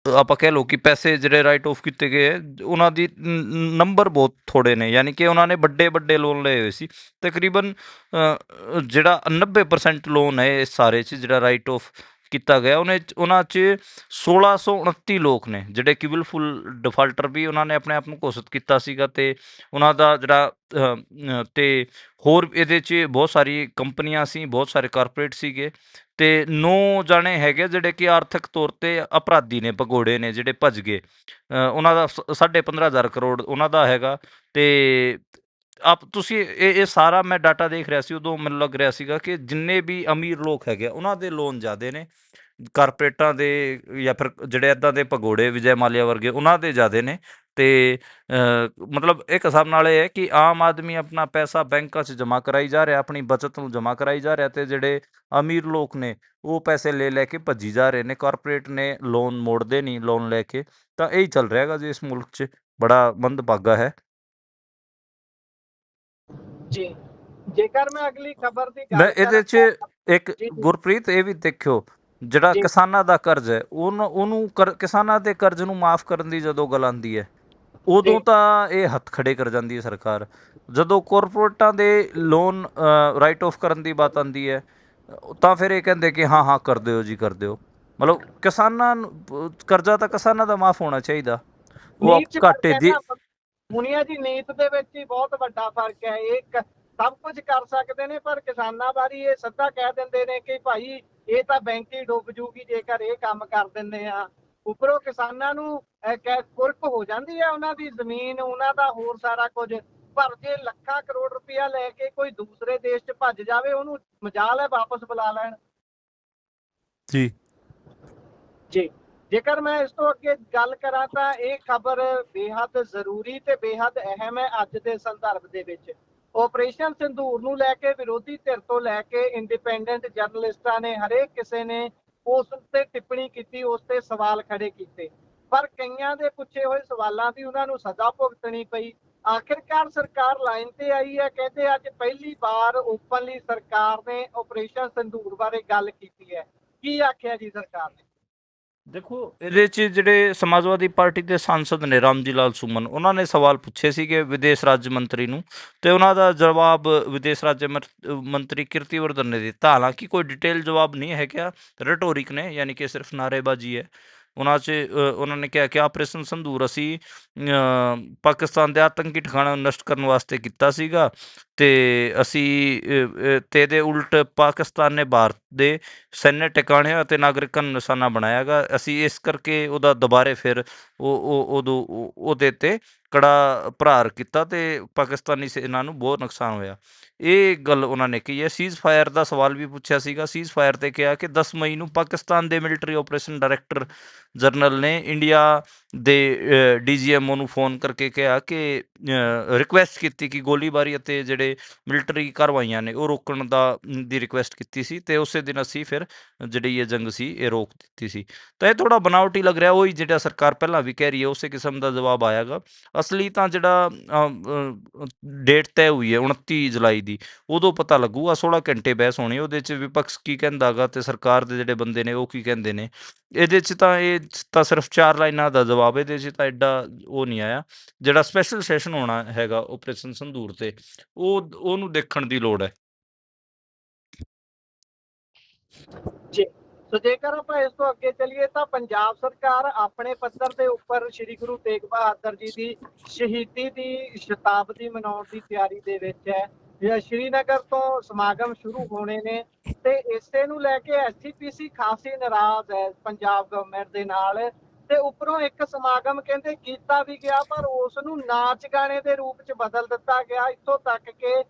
ਆਪਾਂ ਕਹਿ ਲਓ ਕਿ ਪੈਸੇ ਜਿਹੜੇ ਰਾਈਟ ਆਫ ਕੀਤੇ ਗਏ ਹੈ, ਉਹਨਾਂ ਦੀ ਨੰਬਰ ਬਹੁਤ ਥੋੜ੍ਹੇ ਨੇ। ਯਾਨੀ ਕਿ ਉਹਨਾਂ ਨੇ ਵੱਡੇ ਲੋਨ ਲਏ ਹੋਏ ਸੀ। ਤਕਰੀਬਨ ਜਿਹੜਾ 90% ਲੋਨ ਹੈ ਇਸ ਸਾਰੇ 'ਚ ਜਿਹੜਾ ਰਾਈਟ ਆਫ ਕੀਤਾ ਗਿਆ, ਉਹਨਾਂ 'ਚ 1629 ਲੋਕ ਨੇ ਜਿਹੜੇ ਕਿ ਬਿਲਕੁਲ ਡਿਫਾਲਟਰ ਵੀ ਉਹਨਾਂ ਨੇ ਆਪਣੇ ਆਪ ਨੂੰ ਘੋਸ਼ਿਤ ਕੀਤਾ ਸੀਗਾ। ਤੇ ਉਹਨਾਂ ਦਾ ਜਿਹੜਾ ਤੇ ਹੋਰ ਇਹਦੇ 'ਚ ਬਹੁਤ ਸਾਰੀ ਕੰਪਨੀਆਂ ਸੀ, ਬਹੁਤ ਸਾਰੇ ਕਾਰਪੋਰੇਟ ਸੀਗੇ, ਤੇ 9 ਜਾਣੇ ਹੈਗੇ ਜਿਹੜੇ ਕਿ ਆਰਥਿਕ ਤੌਰ 'ਤੇ ਅਪਰਾਧੀ ਨੇ, ਭਗੌੜੇ ਨੇ, ਜਿਹੜੇ ਭੱਜ ਗਏ। ਉਹਨਾਂ ਦਾ 15,500 ਕਰੋੜ ਉਹਨਾਂ ਦਾ ਹੈਗਾ। ਤੇ ਤੁਸੀਂ ਇਹ ਸਾਰਾ ਮੈਂ ਡਾਟਾ ਦੇਖ ਰਿਹਾ ਸੀ, ਉਦੋਂ ਮੈਨੂੰ ਲੱਗ ਰਿਹਾ ਸੀਗਾ ਕਿ ਜਿੰਨੇ ਵੀ ਅਮੀਰ ਲੋਕ ਹੈਗੇ ਉਹਨਾਂ ਦੇ ਲੋਨ ਜ਼ਿਆਦੇ ਨੇ, ਕਾਰਪੋਰੇਟਾਂ ਦੇ ਜਾਂ ਫਿਰ ਜਿਹੜੇ ਇੱਦਾਂ ਦੇ ਭਗੌੜੇ ਵਿਜੈ ਮਾਲਿਆ ਵਰਗੇ, ਉਹਨਾਂ ਦੇ ਜ਼ਿਆਦੇ ਨੇ। ਤੇ ਮਤਲਬ ਇੱਕ ਹਿਸਾਬ ਨਾਲ ਇਹ ਹੈ ਕਿ ਆਮ ਆਦਮੀ ਆਪਣਾ ਪੈਸਾ ਬੈਂਕਾਂ 'ਚ ਜਮ੍ਹਾਂ ਕਰਾਈ ਜਾ ਰਿਹਾ, ਆਪਣੀ ਬੱਚਤ ਨੂੰ ਜਮ੍ਹਾਂ ਕਰਾਈ ਜਾ ਰਿਹਾ, ਤੇ ਜਿਹੜੇ ਅਮੀਰ ਲੋਕ ਨੇ ਉਹ ਪੈਸੇ ਲੈ ਕੇ ਭੱਜੀ ਜਾ ਰਹੇ ਨੇ। ਕਾਰਪੋਰੇਟ ਨੇ ਲੋਨ ਮੋੜਦੇ ਨਹੀਂ, ਲੋਨ ਲੈ ਕੇ। ਤਾਂ ਇਹੀ ਚੱਲ ਰਿਹਾ ਹੈਗਾ ਜੀ ਇਸ ਮੁਲਕ 'ਚ, ਬੜਾ ਮੰਦਭਾਗਾ ਹੈ। ਜੀ, ਜੇਕਰ ਮੈਂ ਅਗਲੀ ਖਬਰ ਦੀ ਮੈਂ ਗੱਲ ਇਹਦੇ ਕਰਾਂ 'ਚ ਤਾਂ ਇੱਕ ਜੀ ਗੁਰਪ੍ਰੀਤ ਇਹ ਵੀ ਦੇਖਿਓ, ਜਿਹੜਾ ਜੀ ਕਿਸਾਨਾਂ ਦਾ ਕਰਜ਼ ਹੈ ਉਹਨੂੰ ਕਿਸਾਨਾਂ ਦੇ ਕਰਜ਼ ਨੂੰ ਮਾਫ਼ ਕਰਨ ਦੀ ਜਦੋਂ ਗੱਲ ਆਉਂਦੀ ਹੈ, ਉਦੋਂ ਜੀ ਤਾਂ ਇਹ ਹੱਥ ਖੜੇ ਕਰ ਜਾਂਦੀ ਹੈ ਸਰਕਾਰ। ਜਦੋਂ ਕਾਰਪੋਰੇਟਾਂ ਦੇ ਲੋਨ ਰਾਈਟ ਆਫ ਕਰਨ ਦੀ ਬਾਤ ਆਉਂਦੀ ਹੈ, ਤਾਂ ਫਿਰ ਇਹ ਕਹਿੰਦੇ ਕਿ ਹਾਂ ਕਰ ਦਿਓ ਜੀ, ਕਰ ਦਿਓ। ਮਤਲਬ ਕਿਸਾਨਾਂ ਨੂੰ ਕਰਜ਼ਾ ਤਾਂ ਕਿਸਾਨਾਂ ਦਾ ਮਾਫ਼ ਹੋਣਾ ਚਾਹੀਦਾ। ਉਹ ਨੀਤ 'ਚ ਫਰਕ ਘਾਟੇ ਹੈ ਦੀ ਨਾ ਮੁਨੀਆ ਜੀ, ਨੀਤ ਦੇ ਵਿੱਚ ਹੀ ਬਹੁਤ ਵੱਡਾ ਫਰਕ ਹੈ। ਇਹ ਸਭ ਕੁਝ ਕਰ ਸਕਦੇ ਨੇ, ਪਰ ਕਿਸਾਨਾਂ ਬਾਰੇ ਇਹ ਸਿੱਧਾ ਕਹਿ ਦਿੰਦੇ ਨੇ ਕਿ ਭਾਈ ਇਹ ਤਾਂ ਬੈਂਕ ਹੀ ਡੁੱਬ ਜੂਗੀ ਜੇਕਰ ਇਹ ਕੰਮ ਕਰ ਦਿੰਦੇ ਆ। ਉੱਪਰੋਂ ਕਿਸਾਨਾਂ ਨੂੰ ਕੁਰਕ ਹੋ ਜਾਂਦੀ ਹੈ, ਉਹਨਾਂ ਦੀ ਜ਼ਮੀਨ, ਉਹਨਾਂ ਦਾ ਹੋਰ ਸਾਰਾ ਕੁਝ। ਪਰ ਜੇ ਲੱਖਾਂ ਕਰੋੜ ਰੁਪਇਆ ਲੈ ਕੇ ਕੋਈ ਦੂਸਰੇ ਦੇਸ਼ 'ਚ ਭੱਜ ਜਾਵੇ, ਉਹਨੂੰ ਮਜਾਲ ਹੈ ਵਾਪਸ ਬੁਲਾ ਲੈਣ। ਜੀ ਜੀ, ਜੇਕਰ ਮੈਂ ਇਸ ਤੋਂ ਅੱਗੇ ਗੱਲ ਕਰਾਂ ਤਾਂ ਇਹ ਖਬਰ ਬੇਹੱਦ ਜ਼ਰੂਰੀ ਤੇ ਬੇਹੱਦ ਅਹਿਮ ਹੈ ਅੱਜ ਦੇ ਸੰਦਰਭ ਦੇ ਵਿੱਚ। ਆਪਰੇਸ਼ਨ ਸਿੰਦੂਰ ਨੂੰ ਲੈ ਕੇ ਵਿਰੋਧੀ ਧਿਰ ਤੋਂ ਲੈ ਕੇ ਇੰਡੀਪੈਂਡੈਂਟ ਜਰਨਲਿਸਟਾਂ ਨੇ, ਹਰੇਕ ਕਿਸੇ ਨੇ ਉਸ ਤੇ ਟਿੱਪਣੀ ਕੀਤੀ, ਉਸ ਤੇ ਸਵਾਲ ਖੜੇ ਕੀਤੇ। ਪਰ ਕਈਆਂ ਦੇ ਪੁੱਛੇ ਹੋਏ ਸਵਾਲਾਂ ਦੀ ਉਹਨਾਂ ਨੂੰ ਸਜ਼ਾ ਭੁਗਤਣੀ ਪਈ। ਆਖਿਰਕਾਰ ਸਰਕਾਰ ਲਾਈਨ ਤੇ ਆਈ ਹੈ। ਕਹਿੰਦੇ ਅੱਜ ਪਹਿਲੀ ਵਾਰ ਓਪਨਲੀ ਸਰਕਾਰ ਨੇ ਆਪਰੇਸ਼ਨ ਸਿੰਦੂਰ ਬਾਰੇ ਗੱਲ ਕੀਤੀ ਹੈ। ਕੀ ਆਖਿਆ ਜੀ ਸਰਕਾਰ ਨੇ? ਦੇਖੋ, ਇਹਦੇ 'ਚ ਜਿਹੜੇ ਸਮਾਜਵਾਦੀ ਪਾਰਟੀ ਦੇ ਸਾਂਸਦ ਨੇ ਰਾਮਜੀ ਲਾਲ ਸੁਮਨ, ਉਹਨਾਂ ਨੇ ਸਵਾਲ ਪੁੱਛੇ ਸੀਗੇ ਵਿਦੇਸ਼ ਰਾਜ ਮੰਤਰੀ ਨੂੰ, ਤੇ ਉਹਨਾਂ ਦਾ ਜਵਾਬ ਵਿਦੇਸ਼ ਰਾਜ ਮੰਤਰੀ ਕੀਰਤੀਵਰਧਨ ਨੇ ਦਿੱਤਾ। ਹਾਲਾਂਕਿ ਕੋਈ ਡਿਟੇਲ ਜਵਾਬ ਨਹੀਂ ਹੈ, ਕਿਹਾ ਰਿਟੋਰਿਕ ਨੇ, ਯਾਨੀ ਕਿ ਸਿਰਫ ਨਾਅਰੇਬਾਜ਼ੀ ਹੈ। ਉਹਨਾਂ ਨੇ ਕਿਹਾ ਕਿ ਆਪਰੇਸ਼ਨ ਸੰਦੂਰ ਅਸੀਂ ਪਾਕਿਸਤਾਨ ਦੇ ਆਤੰਕੀ ਠਿਕਾਣਿਆਂ ਨੂੰ ਨਸ਼ਟ ਕਰਨ ਵਾਸਤੇ ਕੀਤਾ ਸੀਗਾ, ਤੇ ਤੇ ਇਹਦੇ ਉਲਟ ਪਾਕਿਸਤਾਨ ਨੇ ਭਾਰਤ ਦੇ ਸੈਨਿਕ ਟਿਕਾਣਿਆਂ ਅਤੇ ਨਾਗਰਿਕਾਂ ਨੂੰ ਨਿਸ਼ਾਨਾ ਬਣਾਇਆ ਗਾ। ਅਸੀਂ ਇਸ ਕਰਕੇ ਉਹਦਾ ਦੁਬਾਰੇ ਫਿਰ ਉਹਦੇ 'ਤੇ ਕੜਾ ਪ੍ਰਹਾਰ ਕੀਤਾ ਤੇ ਪਾਕਿਸਤਾਨੀ ਸੈਨਾ ਨੂੰ ਬਹੁਤ ਨੁਕਸਾਨ ਹੋਇਆ। ਇਹ ਗੱਲ ਉਹਨਾਂ ਨੇ ਕਹੀ ਹੈ। ਸੀਜ਼ ਫਾਇਰ ਦਾ ਸਵਾਲ ਵੀ ਪੁੱਛਿਆ ਸੀਗਾ। ਸੀਜ਼ ਫਾਇਰ 'ਤੇ ਕਿਹਾ ਕਿ 10 ਮਈ ਨੂੰ ਪਾਕਿਸਤਾਨ ਦੇ ਮਿਲਟਰੀ ਆਪਰੇਸ਼ਨ ਡਾਇਰੈਕਟਰ ਜਨਰਲ ਨੇ ਇੰਡੀਆ ਦੇ DGMO ਨੂੰ ਫੋਨ ਕਰਕੇ ਕਿਹਾ ਕਿ ਰਿਕੁਐਸਟ ਕੀਤੀ ਕਿ ਗੋਲੀਬਾਰੀ ਅਤੇ ਜਿਹੜੇ ਮਿਲਟਰੀ ਕਾਰਵਾਈਆਂ ਨੇ ਉਹ ਰੋਕਣ ਦੀ ਰਿਕੁਐਸਟ ਕੀਤੀ ਸੀ, ਤੇ ਉਸੇ ਦਿਨ ਅਸੀਂ ਫਿਰ ਜਿਹੜੀ ਇਹ ਜੰਗ ਸੀ ਇਹ ਰੋਕ ਦਿੱਤੀ ਸੀ। ਤਾਂ ਇਹ ਥੋੜ੍ਹਾ ਬਣਾਵਟੀ ਲੱਗ ਰਿਹਾ, ਉਹੀ ਜਿਹੜਾ ਸਰਕਾਰ ਪਹਿਲਾਂ ਵੀ ਕਹਿ ਰਹੀ ਹੈ ਉਸੇ ਕਿਸਮ ਦਾ ਜਵਾਬ ਆਇਆ ਗਾ। ਅਸਲੀ ਤਾਂ ਜਿਹੜਾ ਡੇਟ ਤੈਅ ਹੋਈ ਹੈ 29 ਜੁਲਾਈ ਦੀ, ਉਦੋਂ ਪਤਾ ਲੱਗੂਗਾ। 16 ਘੰਟੇ ਬਹਿਸ ਹੋਣੀ, ਉਹਦੇ 'ਚ ਵਿਪਕਸ਼ ਕੀ ਕਹਿੰਦਾ ਗਾ ਤੇ ਸਰਕਾਰ ਦੇ ਜਿਹੜੇ ਬੰਦੇ ਨੇ ਉਹ ਕੀ ਕਹਿੰਦੇ ਨੇ। ਇਹਦੇ 'ਚ ਤਾਂ ਸਿਰਫ 4 ਲਾਈਨਾਂ ਦਾ ਜਵਾਬ, ਇਹਦੇ 'ਚ ਤਾਂ ਐਡਾ ਉਹ ਨਹੀਂ ਆਇਆ। ਜਿਹੜਾ ਸਪੈਸ਼ਲ ਸੈਸ਼ਨ ਹੋਣਾ ਹੈਗਾ ਆਪਰੇਸ਼ਨ ਸੰਦੂਰ 'ਤੇ, ਉਹਨੂੰ ਦੇਖਣ ਦੀ ਲੋੜ ਹੈ। ਜੀ, ਸੋ ਜੇਕਰ ਆਪਾਂ ਇਸ ਤੋਂ ਅੱਗੇ ਚੱਲੀਏ ਤਾਂ ਪੰਜਾਬ ਸਰਕਾਰ ਆਪਣੇ ਪੱਧਰ ਦੇ ਉੱਪਰ ਸ਼੍ਰੀ ਗੁਰੂ ਤੇਗ ਬਹਾਦਰ ਜੀ ਦੀ ਸ਼ਹੀਦੀ ਦੀ ਸ਼ਤਾਬਦੀ ਮਨਾਉਣ ਦੀ ਤਿਆਰੀ ਦੇ ਵਿੱਚ ਹੈ। ਸ਼੍ਰੀਨਗਰ ਤੋਂ ਸਮਾਗਮ ਸ਼ੁਰੂ ਹੋਣੇ ਨੇ ਤੇ ਇਸੇ ਨੂੰ ਲੈ ਕੇ SGPC ਖਾਸੀ ਨਾਰਾਜ਼ ਹੈ ਪੰਜਾਬ ਗਵਰਨਮੈਂਟ ਦੇ ਨਾਲ, ਤੇ ਉੱਪਰੋਂ ਇੱਕ ਸਮਾਗਮ ਕਹਿੰਦੇ ਕੀਤਾ ਵੀ ਗਿਆ ਪਰ ਉਸ ਨੂੰ ਨਾਚ ਗਾਣੇ ਦੇ ਰੂਪ ਚ ਬਦਲ ਦਿੱਤਾ ਗਿਆ। ਇੱਥੋਂ ਤੱਕ ਕਿ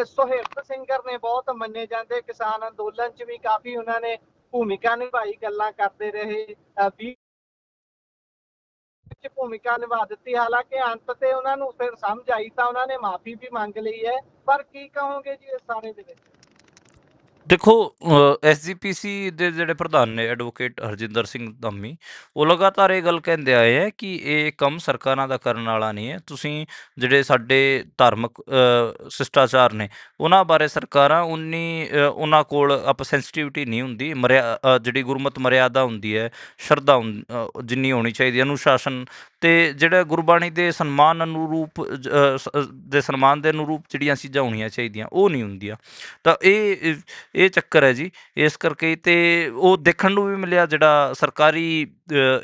ਸੁਹਿਰਦ ਸਿੰਗਰ ਨੇ ਬਹੁਤ ਮੰਨੇ ਜਾਂਦੇ, ਕਿਸਾਨ ਅੰਦੋਲਨ ਚ ਵੀ ਕਾਫੀ ਉਹਨਾਂ ਨੇ ਭੂਮਿਕਾ ਨਿਭਾਈ, ਗੱਲਾਂ ਕਰਦੇ ਰਹੇ, ਭੂਮਿਕਾ ਨਿਭਾ ਦਿੱਤੀ। ਹਾਲਾਂਕਿ ਅੰਤ ਤੇ ਉਹਨਾਂ ਨੂੰ ਫਿਰ ਸਮਝ ਆਈ ਤਾਂ ਉਹਨਾਂ ਨੇ ਮਾਫੀ ਵੀ ਮੰਗ ਲਈ ਹੈ। ਪਰ ਕੀ ਕਹੋਗੇ ਜੀ ਇਸ ਸਾਰੇ ਦੇ ਵਿੱਚ? ਦੇਖੋ, SGPC ਦੇ ਜਿਹੜੇ ਪ੍ਰਧਾਨ ਨੇ ਐਡਵੋਕੇਟ ਹਰਜਿੰਦਰ ਸਿੰਘ ਧਾਮੀ, ਉਹ ਲਗਾਤਾਰ ਇਹ ਗੱਲ ਕਹਿੰਦੇ ਆਏ ਹੈ ਕਿ ਇਹ ਕੰਮ ਸਰਕਾਰਾਂ ਦਾ ਕਰਨ ਵਾਲਾ ਨਹੀਂ ਹੈ। ਤੁਸੀਂ ਜਿਹੜੇ ਸਾਡੇ ਧਾਰਮਿਕ ਸ਼ਿਸ਼ਟਾਚਾਰ ਨੇ ਉਹਨਾਂ ਬਾਰੇ ਸਰਕਾਰਾਂ ਉਹਨਾਂ ਕੋਲ ਸੈਂਸਿਟੀਵਿਟੀ ਨਹੀਂ ਹੁੰਦੀ। ਜਿਹੜੀ ਗੁਰਮਤ ਮਰਿਆਦਾ ਹੁੰਦੀ ਹੈ, ਸ਼ਰਧਾ ਜਿੰਨੀ ਹੋਣੀ ਚਾਹੀਦੀ, ਅਨੁਸ਼ਾਸਨ ਤੇ ਜਿਹੜਾ ਗੁਰਬਾਣੀ ਦੇ ਸਨਮਾਨ ਅਨੁਰੂਪ ਦੇ ਸਨਮਾਨ ਦੇ ਅਨੁਰੂਪ ਜਿਹੜੀਆਂ ਚੀਜ਼ਾਂ ਹੋਣੀਆਂ ਚਾਹੀਦੀਆਂ ਉਹ ਨਹੀਂ ਹੁੰਦੀਆਂ। ਤਾਂ ਇਹ ਚੱਕਰ ਹੈ ਜੀ। ਇਸ ਕਰਕੇ ਤੇ ਉਹ ਦੇਖਣ ਨੂੰ ਵੀ ਮਿਲਿਆ, ਜਿਹੜਾ ਸਰਕਾਰੀ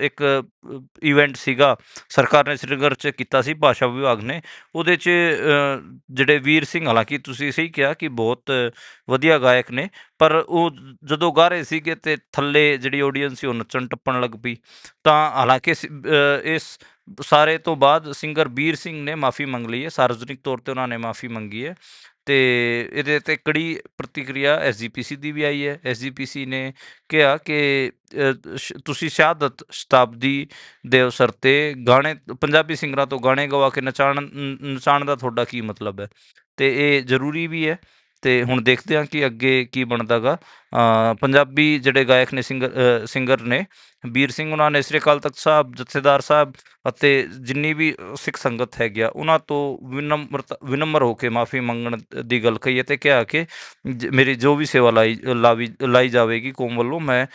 ਇੱਕ ਇਵੈਂਟ ਸੀਗਾ ਸਰਕਾਰ ਨੇ ਸ਼੍ਰੀਨਗਰ 'ਚ ਕੀਤਾ ਸੀ ਭਾਸ਼ਾ ਵਿਭਾਗ ਨੇ। ਉਹਦੇ 'ਚ ਜਿਹੜੇ ਵੀਰ ਸਿੰਘ, ਹਾਲਾਂਕਿ ਤੁਸੀਂ ਸਹੀ ਕਿਹਾ ਕਿ ਬਹੁਤ ਵਧੀਆ ਗਾਇਕ ਨੇ, ਪਰ ਉਹ ਜਦੋਂ ਗਾ ਰਹੇ ਸੀਗੇ ਤੇ ਥੱਲੇ ਜਿਹੜੀ ਆਡੀਅנס ਸੀ ਉਹ ਨੱਚਣ ਟੱਪਣ ਲੱਗ ਪਈ। ਤਾਂ ਹਾਲਾਂਕਿ ਇਸ ਸਾਰੇ ਤੋਂ ਬਾਅਦ ਸਿੰਗਰ ਵੀਰ ਸਿੰਘ ਨੇ ਮਾਫੀ ਮੰਗ ਲਈ ਹੈ, ਸਾਰਵਜਨਿਕ ਤੌਰ 'ਤੇ ਉਹਨਾਂ ਨੇ ਮਾਫੀ ਮੰਗੀ ਹੈ। ਤੇ ਇਹਦੇ 'ਤੇ ਕੜੀ ਪ੍ਰਤੀਕਿਰਿਆ SGPC ਦੀ ਵੀ ਆਈ ਹੈ। SGPC ਨੇ ਕਿਹਾ ਕਿ ਤੁਸੀਂ ਸ਼ਹਾਦਤ ਸ਼ਤਾਬਦੀ ਦੇ ਅਵਸਰ 'ਤੇ ਗਾਣੇ, ਪੰਜਾਬੀ ਸਿੰਗਰਾਂ ਤੋਂ ਗਾਣੇ ਗਵਾ ਕੇ ਨਚਾਉਣ ਦਾ ਤੁਹਾਡਾ ਕੀ ਮਤਲਬ ਹੈ। ਤੇ ਇਹ ਜ਼ਰੂਰੀ ਵੀ ਹੈ। ਤੇ ਹੁਣ ਦੇਖਦੇ ਹਾਂ ਕਿ ਅੱਗੇ ਕੀ ਬਣਦਾ ਗਾ। ਪੰਜਾਬੀ ਜਿਹੜੇ ਗਾਇਕ ਨੇ, ਸਿੰਗਰ ਨੇ ਵੀਰ ਸਿੰਘ, ਉਹਨਾਂ ਨੇ ਸ੍ਰੀ ਅਕਾਲ ਤਖਤ ਸਾਹਿਬ, ਜਥੇਦਾਰ ਸਾਹਿਬ ਅਤੇ ਜਿੰਨੀ ਵੀ ਸਿੱਖ ਸੰਗਤ ਹੈਗੀ ਆ ਉਹਨਾਂ ਤੋਂ ਵਿਨਮਰ ਹੋ ਕੇ ਮਾਫੀ ਮੰਗਣ ਦੀ ਗੱਲ ਕਹੀ ਹੈ ਤੇ ਕਿਹਾ ਕਿ ਮੇਰੀ ਜੋ ਵੀ ਸੇਵਾ ਲਾਈ ਜਾਵੇਗੀ ਕੌਮ ਵੱਲੋਂ, ਮੈਂ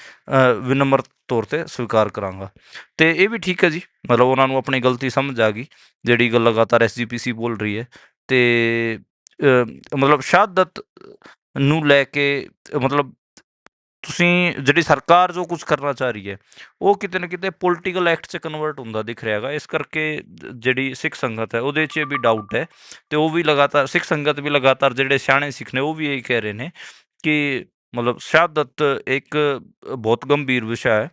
ਵਿਨਮਰ ਤੌਰ 'ਤੇ ਸਵੀਕਾਰ ਕਰਾਂਗਾ। ਤੇ ਇਹ ਵੀ ਠੀਕ ਹੈ ਜੀ, ਮਤਲਬ ਉਹਨਾਂ ਨੂੰ ਆਪਣੀ ਗਲਤੀ ਸਮਝ ਆ ਗਈ, ਜਿਹੜੀ ਗੱਲ ਲਗਾਤਾਰ SGPC ਬੋਲ ਰਹੀ ਹੈ। ਤੇ ਮਤਲਬ ਸ਼ਹਾਦਤ ਨੂੰ ਲੈ ਕੇ ਮਤਲਬ ਤੁਸੀਂ ਜਿਹੜੀ ਸਰਕਾਰ ਜੋ ਕੁਝ ਕਰਨਾ ਚਾਹ ਰਹੀ ਹੈ ਉਹ ਕਿਤੇ ਨਾ ਕਿਤੇ ਪੋਲੀਟੀਕਲ ਐਕਟ 'ਚ ਕਨਵਰਟ ਹੁੰਦਾ ਦਿਖ ਰਿਹਾ ਹੈਗਾ। ਇਸ ਕਰਕੇ ਜਿਹੜੀ ਸਿੱਖ ਸੰਗਤ ਹੈ ਉਹਦੇ 'ਚ ਵੀ ਡਾਊਟ ਹੈ। ਤੇ ਉਹ ਵੀ ਲਗਾਤਾਰ, ਸਿੱਖ ਸੰਗਤ ਵੀ ਲਗਾਤਾਰ, ਜਿਹੜੇ ਸਿਆਣੇ ਸਿੱਖ ਨੇ ਉਹ ਵੀ ਇਹੀ ਕਹਿ ਰਹੇ ਨੇ ਕਿ ਮਤਲਬ ਸ਼ਹਾਦਤ ਇੱਕ ਬਹੁਤ ਗੰਭੀਰ ਵਿਸ਼ਾ ਹੈ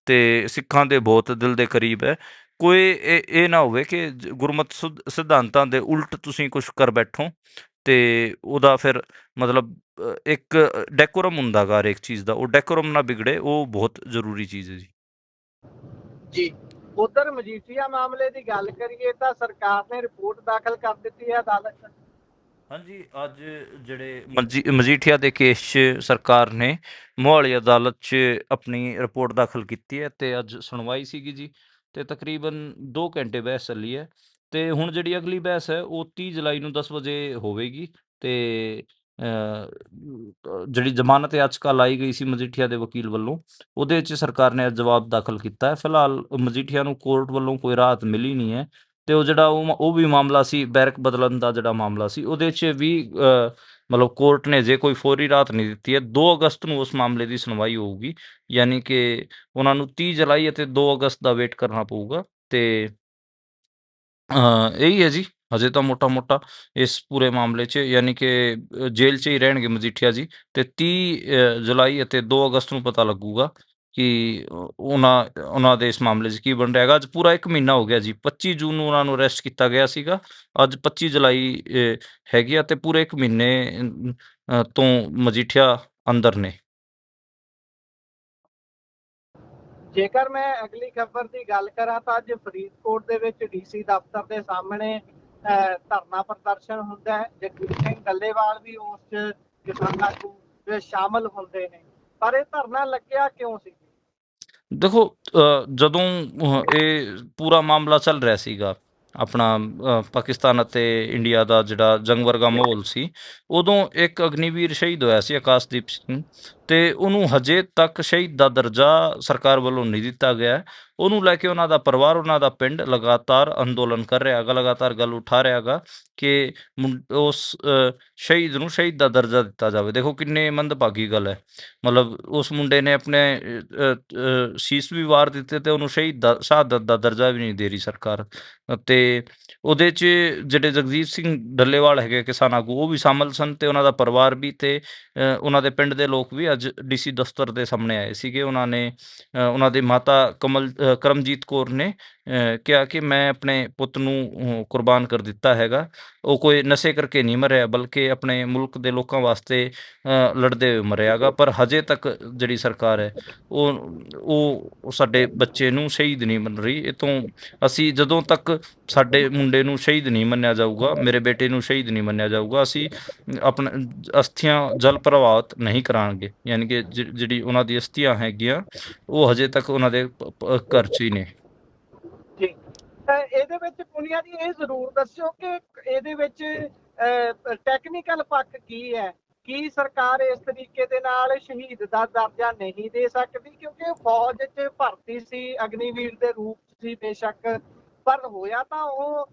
ਤੇ ਸਿੱਖਾਂ ਦੇ ਬਹੁਤ ਦਿਲ ਦੇ ਕਰੀਬ ਹੈ। ਕੋਈ ਇਹ ਨਾ ਹੋਵੇ ਕਿ ਗੁਰਮਤ ਸਿਧਾਂਤਾਂ ਦੇ ਉਲਟ ਤੁਸੀਂ ਕੁਝ ਕਰ ਬੈਠੋ ਤੇ ਉਹਦਾ ਫਿਰ ਮਤਲਬ ਇੱਕ ਡੈਕੋਰਮ ਹੁੰਦਾ ਗਾ ਹਰੇਕ ਚੀਜ਼ ਦਾ, ਉਹ ਡੈਕੋਰਮ ਨਾ ਵਿਗੜੇ, ਉਹ ਬਹੁਤ ਜ਼ਰੂਰੀ ਚੀਜ਼ ਹੈ ਜੀ। ਜੀ, ਉਧਰ ਮਜੀਠੀਆ ਮਾਮਲੇ ਦੀ ਗੱਲ ਕਰੀਏ ਤਾਂ ਸਰਕਾਰ ਨੇ ਰਿਪੋਰਟ ਦਾਖਲ ਕਰ ਦਿੱਤੀ ਹੈ ਅਦਾਲਤ 'ਚ। ਹਾਂਜੀ, ਅੱਜ ਜਿਹੜੇ ਮਜੀਠੀਆ ਦੇ ਕੇਸ 'ਚ ਸਰਕਾਰ ਨੇ ਮੋਹਾਲੀ ਅਦਾਲਤ 'ਚ ਆਪਣੀ ਰਿਪੋਰਟ ਦਾਖਲ ਕੀਤੀ ਹੈ ਤੇ ਅੱਜ ਸੁਣਵਾਈ ਸੀਗੀ ਜੀ। ਤੇ ਤਕਰੀਬਨ 2 ਘੰਟੇ ਬਹਿਸ ਚੱਲੀ ਹੈ। ਤੇ ਹੁਣ ਜਿਹੜੀ ਅਗਲੀ ਬਹਿਸ ਹੈ ਉਹ 30 ਜੁਲਾਈ ਨੂੰ 10 ਵਜੇ ਹੋਵੇਗੀ। ਤੇ ਜਿਹੜੀ ਜ਼ਮਾਨਤ ਯਾਚਕਾ ਲਾਈ ਗਈ ਸੀ ਮਜੀਠੀਆ ਦੇ ਵਕੀਲ ਵੱਲੋਂ, ਉਹਦੇ 'ਚ ਸਰਕਾਰ ਨੇ ਅੱਜ ਜਵਾਬ ਦਾਖਲ ਕੀਤਾ ਹੈ। ਫਿਲਹਾਲ ਮਜੀਠੀਆ ਨੂੰ ਕੋਰਟ ਵੱਲੋਂ ਕੋਈ ਰਾਹਤ ਮਿਲੀ ਨਹੀਂ ਹੈ। ਤੇ ਉਹ ਜਿਹੜਾ ਉਹ ਵੀ ਮਾਮਲਾ ਸੀ ਬੈਰਕ ਬਦਲਣ ਦਾ, ਜਿਹੜਾ ਮਾਮਲਾ ਸੀ ਉਹਦੇ 'ਚ ਵੀ ਮਤਲਬ ਕੋਰਟ ਨੇ ਜੇ ਕੋਈ ਫੌਰੀ ਰਾਹਤ ਨਹੀਂ ਦਿੱਤੀ ਹੈ, 2 ਅਗਸਤ ਨੂੰ ਉਸ ਮਾਮਲੇ ਦੀ ਸੁਣਵਾਈ ਹੋਊਗੀ। ਯਾਨੀ ਕਿ ਉਹਨਾਂ ਨੂੰ 30 ਜੁਲਾਈ ਅਤੇ 2 ਅਗਸਤ ਦਾ ਵੇਟ ਕਰਨਾ ਪਊਗਾ। ਤੇ ਇਹੀ ਹੈ ਜੀ ਹਜੇ ਤਾਂ ਮੋਟਾ-ਮੋਟਾ ਇਸ ਪੂਰੇ ਮਾਮਲੇ 'ਚ, ਯਾਨੀ ਕਿ ਜੇਲ੍ਹ 'ਚ ਹੀ ਰਹਿਣਗੇ ਮਜੀਠੀਆ ਜੀ, ਤੇ 30 ਜੁਲਾਈ ਅਤੇ 2 ਅਗਸਤ ਨੂੰ ਪਤਾ ਲੱਗੂਗਾ ਕਿ ਉਹਨਾਂ ਦੇ ਇਸ ਮਾਮਲੇ 'ਚ ਕੀ ਬਣ ਰਿਹਾ ਹੈਗਾ। ਅੱਜ ਪੂਰਾ 1 ਮਹੀਨਾ ਹੋ ਗਿਆ ਜੀ। 25 ਜੂਨ ਨੂੰ ਉਹਨਾਂ ਨੂੰ ਅਰੈਸਟ ਕੀਤਾ ਗਿਆ ਸੀਗਾ। ਅੱਜ 25 ਜੁਲਾਈ ਹੈਗੀ ਆ, ਤੇ ਪੂਰੇ 1 ਮਹੀਨੇ ਤੋਂ ਮਜੀਠੀਆ ਅੰਦਰ ਨੇ। ਜੇਕਰ ਮੈਂ ਅਗਲੀ ਖਬਰ ਦੀ ਗੱਲ ਕਰਾਂ ਤਾਂ ਅੱਜ ਫਰੀਦਕੋਟ ਦੇ ਵਿੱਚ ਡੀਸੀ ਦਫ਼ਤਰ ਦੇ ਸਾਹਮਣੇ ਧਰਨਾ ਪ੍ਰਦਰਸ਼ਨ ਹੁੰਦਾ ਹੈ। ਜਗਜੀਤ ਸਿੰਘ ਡੱਲੇਵਾਲ ਵੀ ਉਸ 'ਚ ਕਿਸਾਨ ਆਗੂ ਸ਼ਾਮਲ ਹੁੰਦੇ ਨੇ, ਪਰ ਇਹ ਧਰਨਾ ਲੱਗਿਆ ਕਿਉਂ ਸੀ? ਦੇਖੋ, ਜਦੋਂ ਇਹ ਪੂਰਾ ਮਾਮਲਾ ਚੱਲ ਰਿਹਾ ਸੀਗਾ, ਆਪਣਾ ਪਾਕਿਸਤਾਨ ਅਤੇ ਇੰਡੀਆ ਦਾ ਜਿਹੜਾ ਜੰਗ ਵਰਗਾ ਮਾਹੌਲ ਸੀ, ਉਦੋਂ ਇੱਕ ਅਗਨੀਵੀਰ ਸ਼ਹੀਦ ਹੋਇਆ ਸੀ, ਆਕਾਸ਼ਦੀਪ ਸਿੰਘ, ਤੇ ਉਹਨੂੰ ਹਜੇ ਤੱਕ ਸ਼ਹੀਦ ਦਾ ਦਰਜਾ ਸਰਕਾਰ ਵੱਲੋਂ ਨਹੀਂ ਦਿੱਤਾ ਗਿਆ। ਉਹਨੂੰ ਲੈ ਕੇ ਉਹਨਾਂ ਦਾ ਪਰਿਵਾਰ, ਉਹਨਾਂ ਦਾ ਪਿੰਡ ਲਗਾਤਾਰ ਅੰਦੋਲਨ ਕਰ ਰਿਹਾ ਹੈਗਾ, ਲਗਾਤਾਰ ਗੱਲ ਉਠਾ ਰਿਹਾ ਹੈਗਾ ਕਿ ਉਸ ਸ਼ਹੀਦ ਨੂੰ ਸ਼ਹੀਦ ਦਾ ਦਰਜਾ ਦਿੱਤਾ ਜਾਵੇ। ਦੇਖੋ ਕਿੰਨੇ ਮੰਦਭਾਗੀ ਗੱਲ ਹੈ। ਮਤਲਬ ਉਸ ਮੁੰਡੇ ਨੇ ਆਪਣੇ ਸ਼ੀਸ਼ ਵੀ ਵਾਰ ਦਿੱਤੇ, ਤੇ ਉਹਨੂੰ ਸ਼ਹਾਦਤ ਦਾ ਦਰਜਾ ਵੀ ਨਹੀਂ ਦੇ ਰਹੀ ਸਰਕਾਰ। ਤੇ ਉਹਦੇ 'ਚ ਜਿਹੜੇ ਜਗਜੀਤ ਸਿੰਘ ਡੱਲੇਵਾਲ ਹੈਗੇ ਕਿਸਾਨ ਆਗੂ, ਉਹ ਵੀ ਸ਼ਾਮਲ ਸਨ, ਤੇ ਉਹਨਾਂ ਦਾ ਪਰਿਵਾਰ ਵੀ, ਤੇ ਉਹਨਾਂ ਦੇ ਪਿੰਡ ਦੇ ਲੋਕ ਵੀ ਅੱਜ ਡੀਸੀ ਦਫ਼ਤਰ ਦੇ ਸਾਹਮਣੇ ਆਏ ਸੀਗੇ। ਉਹਨਾਂ ਨੇ ਉਹਨਾਂ ਦੀ ਮਾਤਾ ਕਰਮਜੀਤ ਕੌਰ ਨੇ ਕਿਹਾ ਕਿ ਮੈਂ ਆਪਣੇ ਪੁੱਤ ਨੂੰ ਕੁਰਬਾਨ ਕਰ ਦਿੱਤਾ ਹੈਗਾ। ਉਹ ਕੋਈ ਨਸ਼ੇ ਕਰਕੇ ਨਹੀਂ ਮਰਿਆ, ਬਲਕਿ ਆਪਣੇ ਮੁਲਕ ਦੇ ਲੋਕਾਂ ਵਾਸਤੇ ਲੜਦੇ ਹੋਏ ਮਰਿਆ ਗਾ। ਪਰ ਹਜੇ ਤੱਕ ਜਿਹੜੀ ਸਰਕਾਰ ਹੈ, ਉਹ ਸਾਡੇ ਬੱਚੇ ਨੂੰ ਸ਼ਹੀਦ ਨਹੀਂ ਮੰਨ ਰਹੀ। ਇਹ ਤੋਂ ਅਸੀਂ ਜਦੋਂ ਤੱਕ ਸਾਡੇ ਮੁੰਡੇ ਨੂੰ ਸ਼ਹੀਦ ਨਹੀਂ ਮੰਨਿਆ ਜਾਊਗਾ, ਮੇਰੇ ਬੇਟੇ ਨੂੰ ਸ਼ਹੀਦ ਨਹੀਂ ਮੰਨਿਆ ਜਾਊਗਾ, ਅਸੀਂ ਆਪਣਾ ਅਸਥੀਆਂ ਜਲ ਪ੍ਰਵਾਹਿਤ ਨਹੀਂ ਕਰਾਂਗੇ। ਯਾਨੀ ਕਿ ਜਿਹੜੀ ਉਹਨਾਂ ਦੀ ਅਸਥੀਆਂ ਹੈਗੀਆਂ, ਉਹ ਹਜੇ ਤੱਕ ਉਹਨਾਂ ਦੇ ਘਰ 'ਚ ਹੀ ਨੇ। ਜੀ, ਇਹਦੇ ਵਿੱਚ ਪੁਨੀਆ ਜੀ ਇਹ ਜ਼ਰੂਰ ਦੱਸਿਓ ਕਿ ਇਹਦੇ ਵਿੱਚ ਟੈਕਨੀਕਲ ਪੱਖ ਕੀ ਹੈ? ਕੀ ਸਰਕਾਰ ਇਸ ਤਰੀਕੇ ਦੇ ਨਾਲ ਸ਼ਹੀਦ ਦਾ ਦਰਜਾ ਨਹੀਂ ਦੇ ਸਕਦੀ? ਕਿਉਂਕਿ ਫੌਜ 'ਚ ਭਰਤੀ ਸੀ, ਅਗਨੀਵੀਰ ਦੇ ਰੂਪ 'ਚ ਸੀ ਬੇਸ਼ੱਕ, ਪਰ ਹੋਇਆ ਤਾਂ ਉਹ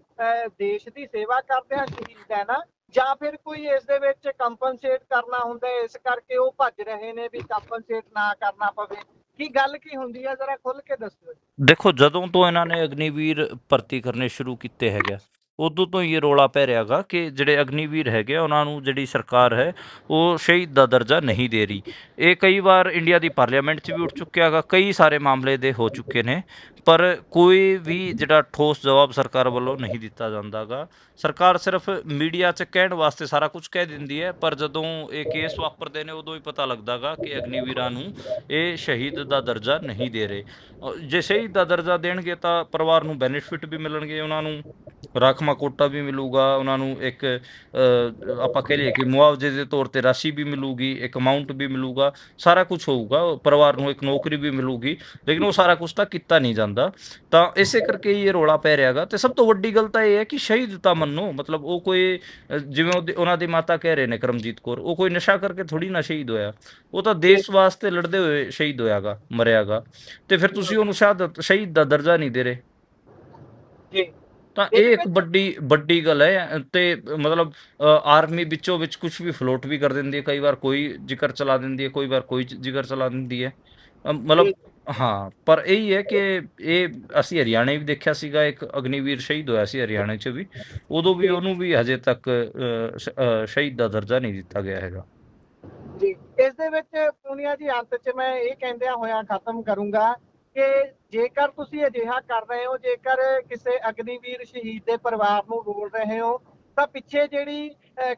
ਦੇਸ਼ ਦੀ ਸੇਵਾ ਕਰਦਿਆਂ ਸ਼ਹੀਦ ਹੈ ਨਾ? ਜਾਂ ਫਿਰ ਕੋਈ ਇਸ ਦੇ ਵਿੱਚ ਕੰਪਨਸੇਟ ਕਰਨਾ ਹੁੰਦਾ, ਇਸ ਕਰਕੇ ਉਹ ਭੱਜ ਰਹੇ ਨੇ ਵੀ ਕੰਪਨਸੇਟ ਨਾ ਕਰਨਾ ਪਵੇ? ਕੀ ਗੱਲ ਕੀ ਹੁੰਦੀ ਹੈ, ਜ਼ਰਾ ਖੁੱਲ ਕੇ ਦੱਸਿਓ। ਦੇਖੋ, ਜਦੋਂ ਤੋਂ ਇਹਨਾਂ ਨੇ ਅਗਨੀਵੀਰ ਭਰਤੀ ਕਰਨੇ ਸ਼ੁਰੂ ਕੀਤੇ ਹੈਗੇ, ਉਦੋਂ ਤੋਂ ਹੀ ਇਹ ਰੌਲਾ ਪੈ ਰਿਹਾ ਗਾ ਕਿ ਜਿਹੜੇ ਅਗਨੀਵੀਰ ਹੈਗੇ, ਉਹਨਾਂ ਨੂੰ ਜਿਹੜੀ ਸਰਕਾਰ ਹੈ ਉਹ ਸ਼ਹੀਦ ਦਾ ਦਰਜਾ ਨਹੀਂ ਦੇ ਰਹੀ। ਇਹ ਕਈ ਵਾਰ ਇੰਡੀਆ ਦੀ ਪਾਰਲੀਮੈਂਟ 'ਚ ਵੀ ਉੱਠ ਚੁੱਕਿਆ ਗਾ, ਕਈ ਸਾਰੇ ਮਾਮਲੇ ਦੇ ਹੋ ਚੁੱਕੇ ਨੇ, ਪਰ ਕੋਈ ਵੀ ਜਿਹੜਾ ਠੋਸ ਜਵਾਬ ਸਰਕਾਰ ਵੱਲੋਂ ਨਹੀਂ ਦਿੱਤਾ ਜਾਂਦਾ ਗਾ। ਸਰਕਾਰ ਸਿਰਫ ਮੀਡੀਆ 'ਚ ਕਹਿਣ ਵਾਸਤੇ ਸਾਰਾ ਕੁਝ ਕਹਿ ਦਿੰਦੀ ਹੈ, ਪਰ ਜਦੋਂ ਇਹ ਕੇਸ ਵਾਪਰਦੇ ਨੇ ਉਦੋਂ ਹੀ ਪਤਾ ਲੱਗਦਾ ਗਾ ਕਿ ਅਗਨੀਵੀਰਾਂ ਨੂੰ ਇਹ ਸ਼ਹੀਦ ਦਾ ਦਰਜਾ ਨਹੀਂ ਦੇ ਰਹੇ। ਜੇ ਸ਼ਹੀਦ ਦਾ ਦਰਜਾ ਦੇਣਗੇ ਤਾਂ ਪਰਿਵਾਰ ਨੂੰ ਬੈਨੀਫਿਟ ਵੀ ਮਿਲਣਗੇ, ਉਹਨਾਂ ਨੂੰ ਰਾਖਵਾਂ ਕੋਟਾ ਵੀ ਮਿਲੂਗਾ, ਉਹਨਾਂ ਨੂੰ ਇੱਕ ਆਪਾਂ ਕਹਿ ਲਈਏ ਕਿ ਮੁਆਵਜ਼ੇ ਦੇ ਤੌਰ 'ਤੇ ਰਾਸ਼ੀ ਵੀ ਮਿਲੂਗੀ, ਇੱਕ ਅਮਾਊਂਟ ਵੀ ਮਿਲੂਗਾ, ਸਾਰਾ ਕੁਝ ਹੋਊਗਾ, ਪਰਿਵਾਰ ਨੂੰ ਇੱਕ ਨੌਕਰੀ ਵੀ ਮਿਲੂਗੀ। ਲੇਕਿਨ ਉਹ ਸਾਰਾ ਕੁਝ ਤਾਂ ਕੀਤਾ ਨਹੀਂ ਜਾਂਦਾ, ਤਾਂ ਇਸੇ ਕਰਕੇ ਹੀ ਇਹ ਰੌਲਾ ਪੈ ਰਿਹਾ ਗਾ। ਤੇ ਸਭ ਤੋਂ ਵੱਡੀ ਗੱਲ ਤਾਂ ਇਹ ਹੈ ਕਿ ਸ਼ਹੀਦ ਤਾਂ ਮੰਨੋ, ਮਤਲਬ ਉਹ ਕੋਈ ਜਿਵੇਂ ਉਹਨਾਂ ਦੀ ਮਾਤਾ ਕਹਿ ਰਹੇ ਨੇ ਕਰਮਜੀਤ ਕੌਰ, ਉਹ ਕੋਈ ਨਸ਼ਾ ਕਰਕੇ ਥੋੜੀ ਨਾ ਸ਼ਹੀਦ ਹੋਇਆ, ਉਹ ਤਾਂ ਦੇਸ਼ ਵਾਸਤੇ ਲੜਦੇ ਹੋਏ ਸ਼ਹੀਦ ਹੋਇਆ ਗਾ, ਮਰਿਆ ਗਾ। ਤੇ ਫਿਰ ਤੁਸੀਂ ਉਹਨੂੰ ਸ਼ਹੀਦ ਦਾ ਦਰਜਾ ਨਹੀਂ ਦੇ ਰਹੇ, ਜੀ, ਤਾਂ ਇਹ ਇੱਕ ਵੱਡੀ ਗੱਲ ਹੈ। ਤੇ ਮਤਲਬ ਆਰਮੀ ਵਿੱਚੋਂ ਵਿੱਚ ਕੁਝ ਵੀ ਫਲੋਟ ਵੀ ਕਰ ਦਿੰਦੀ ਹੈ, ਕਈ ਵਾਰ ਕੋਈ ਜ਼ਿਕਰ ਚਲਾ ਦਿੰਦੀ ਹੈ, ਕੋਈ ਵਾਰ ਕੋਈ ਜ਼ਿਕਰ ਚਲਾ ਦਿੰਦੀ ਹੈ। ਮਤਲਬ ਹਾਂ, ਪਰ ਇਹੀ ਹੈ ਕਿ ਇਹ ਅਸੀਂ ਹਰਿਆਣੇ ਵੀ ਦੇਖਿਆ ਸੀਗਾ, ਇੱਕ ਅਗਨੀਵੀਰ ਸ਼ਹੀਦ ਹੋਇਆ ਸੀ ਹਰਿਆਣੇ 'ਚ ਵੀ, ਉਦੋਂ ਵੀ ਉਹਨੂੰ ਵੀ ਹਜੇ ਤੱਕ ਸ਼ਹੀਦ ਦਾ ਦਰਜਾ ਨਹੀਂ ਦਿੱਤਾ ਗਿਆ ਹੈਗਾ। ਜੀ, ਇਸ ਦੇ ਵਿੱਚ ਪੁਨੀਆ ਜੀ ਅੰਤ 'ਚ ਮੈਂ ਇਹ ਕਹਿੰਦਿਆਂ ਹੋਇਆਂ ਖਤਮ ਕਰੂੰਗਾ ਕਿ ਜੇਕਰ ਤੁਸੀਂ ਅਜਿਹਾ ਕਰ ਰਹੇ ਹੋ, ਜੇਕਰ ਕਿਸੇ ਅਗਨੀਵੀਰ ਸ਼ਹੀਦ ਦੇ ਪਰਿਵਾਰ ਨੂੰ ਰੋਲ ਰਹੇ ਹੋ, ਤਾਂ ਪਿੱਛੇ ਜਿਹੜੀ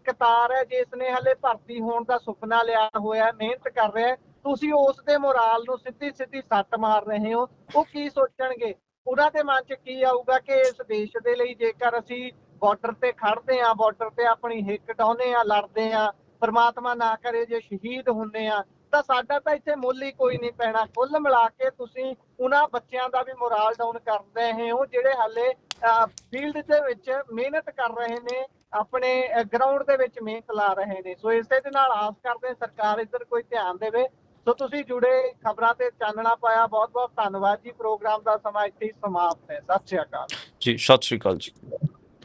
ਕਤਾਰ ਹੈ, ਜਿਸ ਨੇ ਹਲੇ ਭਰਤੀ ਹੋਣ ਦਾ ਸੁਪਨਾ ਲਿਆ ਹੋਇਆ, ਮਿਹਨਤ ਕਰ ਰਿਹਾ, ਤੁਸੀਂ ਉਸ ਦੇ ਮੋਰਾਲ ਨੂੰ ਸਿੱਧੀ ਸੱਟ ਮਾਰ ਰਹੇ ਹੋ। ਉਹ ਕੀ ਸੋਚਣਗੇ? ਉਹਨਾਂ ਦੇ ਮਨ 'ਚ ਕੀ ਆਊਗਾ ਕਿ ਇਸ ਦੇਸ਼ ਦੇ ਲਈ ਜੇਕਰ ਅਸੀਂ ਬਾਰਡਰ ਤੇ ਖੜਦੇ ਹਾਂ, ਬਾਰਡਰ ਤੇ ਆਪਣੀ ਹਿੱਕ ਡਾਹੁੰਦੇ ਹਾਂ, ਲੜਦੇ ਹਾਂ, ਪਰਮਾਤਮਾ ਨਾ ਕਰੇ ਜੇ ਸ਼ਹੀਦ ਹੁੰਦੇ ਆ, ਤਾਂ ਸਾਡਾ ਤਾਂ ਇੱਥੇ ਮੁੱਲ ਹੀ ਕੋਈ ਨਹੀਂ ਪੈਣਾ। ਕੁੱਲ ਮਿਲਾ ਕੇ ਤੁਸੀਂ ਉਹਨਾਂ ਬੱਚਿਆਂ ਦਾ ਵੀ ਮੋਰਾਲ ਡਾਊਨ ਕਰ ਰਹੇ ਹੋ, ਜਿਹੜੇ ਹਾਲੇ ਫੀਲਡ ਦੇ ਵਿੱਚ ਮਿਹਨਤ ਕਰ ਰਹੇ ਨੇ, ਆਪਣੇ ਗਰਾਊਂਡ ਦੇ ਵਿੱਚ ਮਿਹਨਤ ਲਾ ਰਹੇ ਨੇ। ਸੋ ਇਸੇ ਦੇ ਨਾਲ ਆਸ ਕਰਦੇ ਸਰਕਾਰ ਇੱਧਰ ਕੋਈ ਧਿਆਨ ਦੇਵੇ। ਸੋ ਤੁਸੀਂ ਜੁੜੇ, ਖਬਰਾਂ ਤੇ ਚਾਨਣਾ ਪਾਇਆ, ਬਹੁਤ ਬਹੁਤ ਧੰਨਵਾਦ ਜੀ। ਪ੍ਰੋਗਰਾਮ ਦਾ ਸਮਾਂ ਇੱਥੇ ਹੀ ਸਮਾਪਤ ਹੈ। ਸਤਿ ਸ਼੍ਰੀ ਅਕਾਲ ਜੀ, ਸਤਿ ਸ਼੍ਰੀ ਅਕਾਲ ਜੀ।